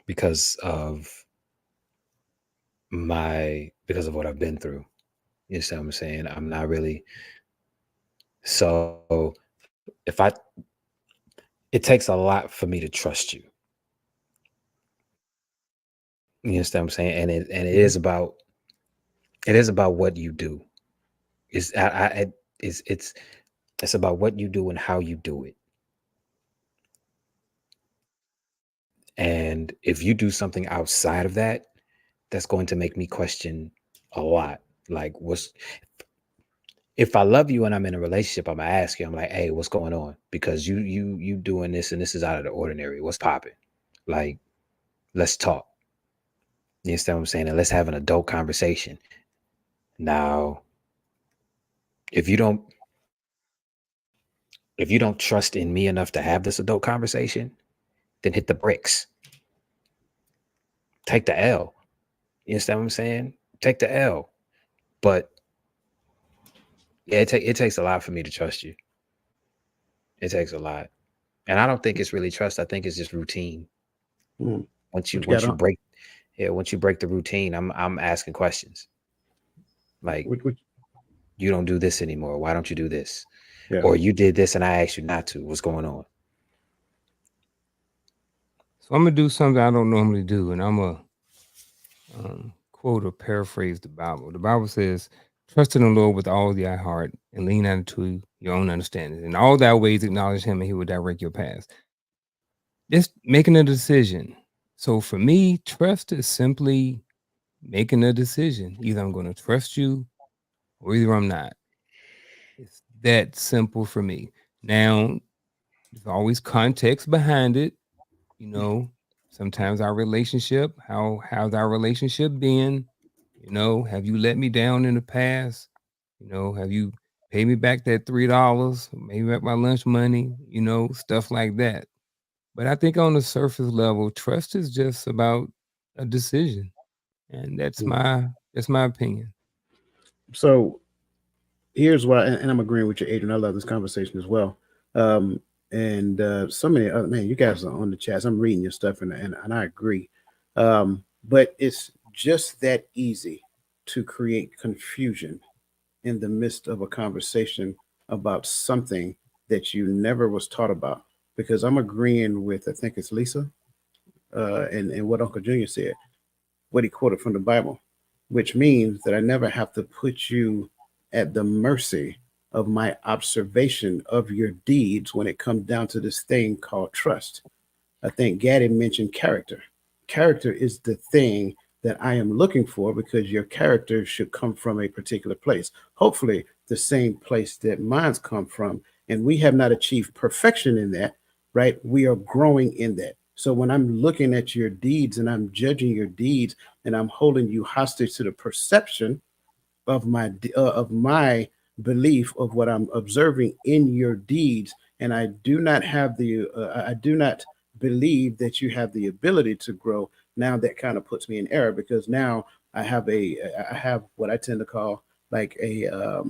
because of what I've been through. You see what I'm saying? I'm not really. So it takes a lot for me to trust you. You understand what I'm saying? And it is about what you do. It's about what you do and how you do it. And if you do something outside of that, that's going to make me question a lot. Like, if I love you and I'm in a relationship, I'm gonna ask you, I'm like, hey, what's going on? Because you doing this and this is out of the ordinary. What's popping? Like, let's talk. You understand what I'm saying? And let's have an adult conversation. Now, If you don't trust in me enough to have this adult conversation, then hit the bricks. Take the L. You understand what I'm saying? Take the L. But yeah, it takes a lot for me to trust you. It takes a lot. And I don't think it's really trust. I think it's just routine. Mm. Once you What you got on? break the routine, I'm asking questions. Like, What- you don't do this anymore. Why don't you do this? yeah. Or you did this and I asked you not to. What's going on? So I'm gonna do something I don't normally do, and I'm gonna quote or paraphrase the Bible. The Bible says, "Trust in the Lord with all thy heart, and lean not to your own understanding. In all thy ways acknowledge Him, and He will direct your path." Just making a decision. So for me, trust is simply making a decision. Either I'm going to trust you, or either I'm not. It's that simple for me. Now, there's always context behind it. You know, sometimes how's our relationship been? You know, have you let me down in the past? You know, have you paid me back that $3, maybe back my lunch money, you know, stuff like that. But I think on the surface level, trust is just about a decision. And that's my opinion. So here's why, and I'm agreeing with you, Adrian. I love this conversation as well. And so many other, man, you guys are on the chats. I'm reading your stuff, and I agree. But it's just that easy to create confusion in the midst of a conversation about something that you never was taught about. Because I'm agreeing with, I think it's Lisa, and what Uncle Junior said, what he quoted from the Bible, which means that I never have to put you at the mercy of my observation of your deeds when it comes down to this thing called trust. I think Gaddy mentioned character. Character is the thing that I am looking for because your character should come from a particular place. Hopefully, the same place that mine's come from. And we have not achieved perfection in that, right? We are growing in that. So when I'm looking at your deeds and I'm judging your deeds and I'm holding you hostage to the perception of my belief of what I'm observing in your deeds, and I do not have I do not believe that you have the ability to grow. Now that kind of puts me in error because now I have what I tend to call like a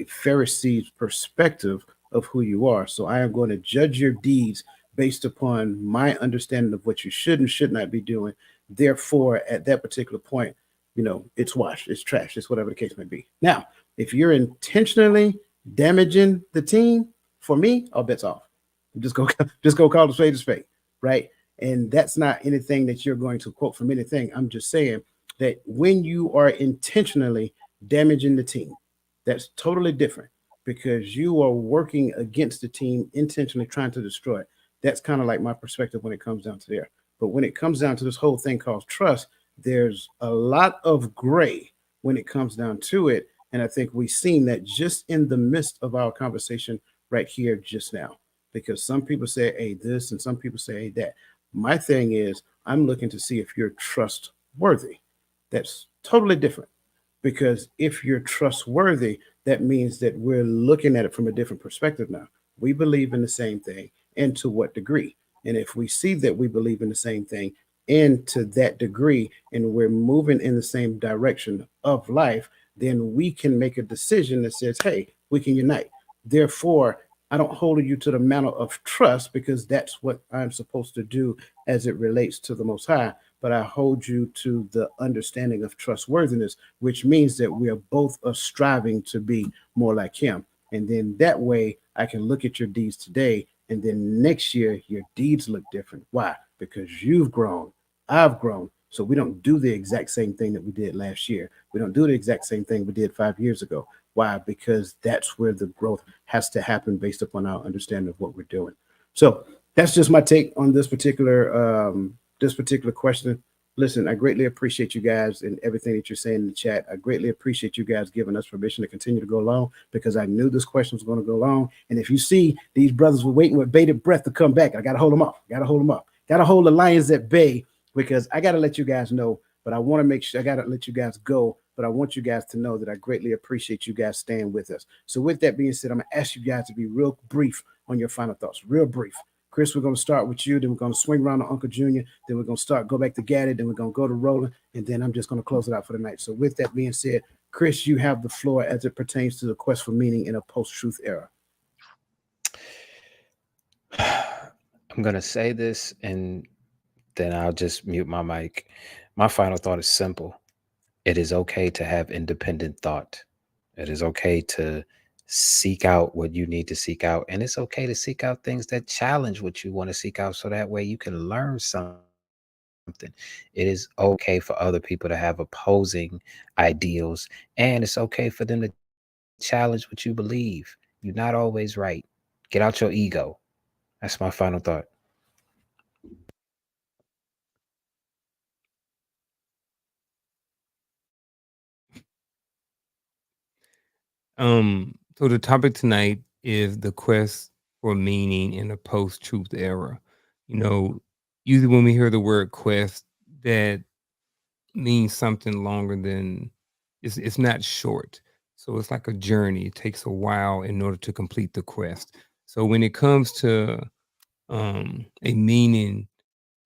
Pharisee's perspective of who you are. So I am going to judge your deeds based upon my understanding of what you should and should not be doing. Therefore, at that particular point, you know, it's washed, it's trash, it's whatever the case may be. Now, if you're intentionally damaging the team, for me, all bets off. Just go call the spade a spade, right? And that's not anything that you're going to quote from anything. I'm just saying that when you are intentionally damaging the team, that's totally different because you are working against the team, intentionally trying to destroy it. That's kind of like my perspective when it comes down to there. But when it comes down to this whole thing called trust, there's a lot of gray when it comes down to it. And I think we've seen that just in the midst of our conversation right here just now, because some people say, hey, this, and some people say, hey, that. My thing is, I'm looking to see if you're trustworthy. That's totally different because if you're trustworthy, that means that we're looking at it from a different perspective now. We believe in the same thing, and to what degree? And if we see that we believe in the same thing, and to that degree, and we're moving in the same direction of life, then we can make a decision that says, hey, we can unite. Therefore, I don't hold you to the mantle of trust because that's what I'm supposed to do as it relates to the Most High. But I hold you to the understanding of trustworthiness, which means that we are both striving to be more like Him. And then that way I can look at your deeds today, and then next year your deeds look different. Why? Because you've grown, I've grown. So we don't do the exact same thing that we did last year. We don't do the exact same thing we did 5 years ago. Why? Because that's where the growth has to happen based upon our understanding of what we're doing. So that's just my take on this particular question. Listen, I greatly appreciate you guys and everything that you're saying in the chat. I greatly appreciate you guys giving us permission to continue to go long because I knew this question was going to go long. And if you see these brothers were waiting with bated breath to come back, I got to hold them up. Got to hold the lions at bay because I got to let you guys know. But I want to make sure I got to let you guys go. But but I want you guys to know that I greatly appreciate you guys staying with us. So with that being said, I'm gonna ask you guys to be real brief on your final thoughts, real brief. Chris, we're going to start with you. Then we're going to swing around to Uncle Junior. Then we're going to go back to Gaddy. Then we're going to go to Roland. And then I'm just going to close it out for the night. So with that being said, Chris, you have the floor as it pertains to the quest for meaning in a post-truth era. I'm going to say this and then I'll just mute my mic. My final thought is simple. It is okay to have independent thought. It is okay to seek out what you need to seek out. And it's okay to seek out things that challenge what you want to seek out so that way you can learn something. It is okay for other people to have opposing ideals, and it's okay for them to challenge what you believe. You're not always right. Get out your ego. That's my final thought. So the topic tonight is the quest for meaning in a post-truth era. You know, usually when we hear the word quest, that means something longer than it's not short. So it's like a journey. It takes a while in order to complete the quest. So when it comes to a meaning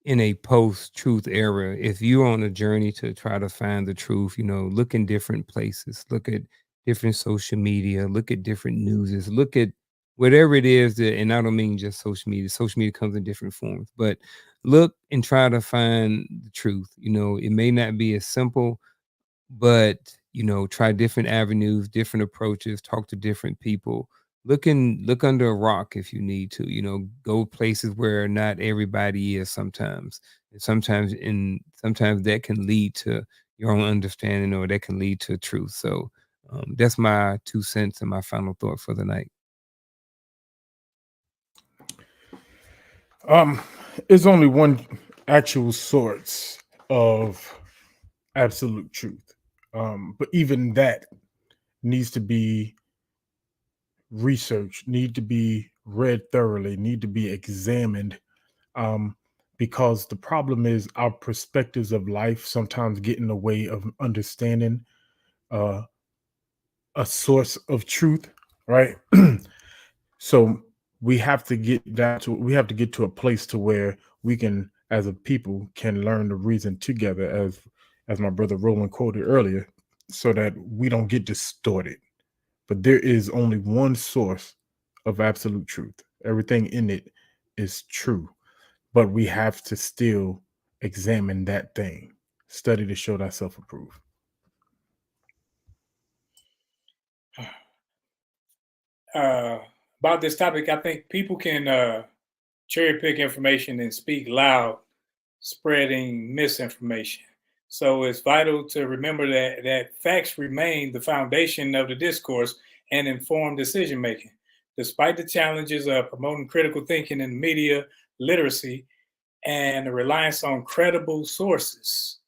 in a post-truth era, if you're on a journey to try to find the truth, look in different places, look at different social media, look at different newses, look at whatever it is that, and I don't mean just social media. Social media comes in different forms, but look and try to find the truth. It may not be as simple, but try different avenues, different approaches, talk to different people. Look under a rock if you need to. Go places where not everybody is sometimes. And sometimes that can lead to your own understanding, or that can lead to truth. So that's my 2 cents and my final thought for the night. It's only one actual source of absolute truth. But even that needs to be researched, need to be read thoroughly, need to be examined. Because the problem is our perspectives of life sometimes get in the way of understanding uh, a source of truth, right? So we have to get to a place to where we can, as a people, can learn to reason together, as my brother Roland quoted earlier, so that we don't get distorted. But there is only one source of absolute truth. Everything in it is true, but we have to still examine that thing, study to show thyself approved. About this topic, I think people can cherry pick information and speak loud, spreading misinformation. So it's vital to remember that facts remain the foundation of the discourse and informed decision making. Despite the challenges of promoting critical thinking in media literacy and the reliance on credible sources.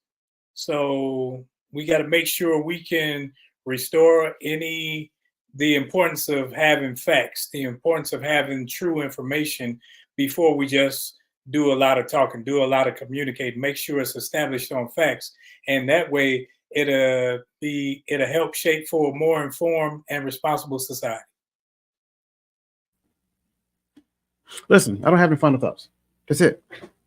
So we got to make sure we can restore the importance of having facts, the importance of having true information before we just do a lot of talking, do a lot of communicating, make sure it's established on facts. And that way it'll help shape for a more informed and responsible society. Listen, I don't have any final thoughts. That's it.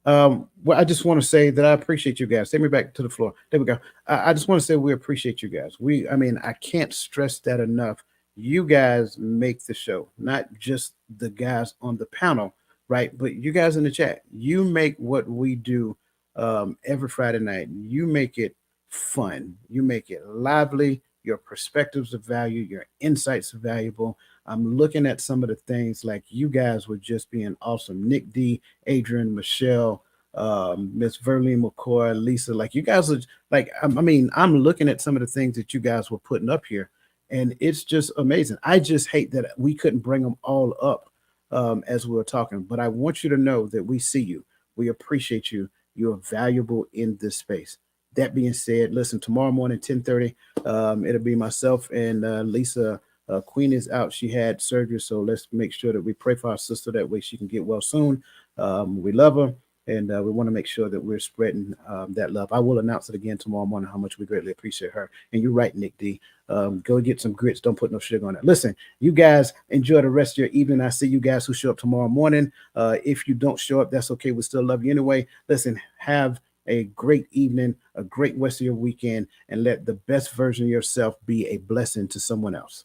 Well, I just want to say that I appreciate you guys. Take me back to the floor. There we go. I just want to say we appreciate you guys. I can't stress that enough. You guys make the show, not just the guys on the panel, right? But you guys in the chat. You make what we do every Friday night. You make it fun. You make it lively. Your perspectives are valued. Your insights are valuable. I'm looking at some of the things like you guys were just being awesome. Nick D, Adrian, Michelle, Miss Verlene McCoy, Lisa, like you guys are like, I'm looking at some of the things that you guys were putting up here, and it's just amazing. I just hate that we couldn't bring them all up as we were talking, but I want you to know that we see you. We appreciate you. You're valuable in this space. That being said, listen, tomorrow morning, 10:30, it'll be myself and Lisa. Queen is out. She had surgery, so let's make sure that we pray for our sister. That way she can get well soon. We love her. And we want to make sure that we're spreading that love. I will announce it again tomorrow morning how much we greatly appreciate her. And you're right, Nick D. Go get some grits. Don't put no sugar on it. Listen, you guys enjoy the rest of your evening. I see you guys who show up tomorrow morning. If you don't show up, that's okay. We still love you anyway. Listen, have a great evening, a great rest of your weekend, and let the best version of yourself be a blessing to someone else.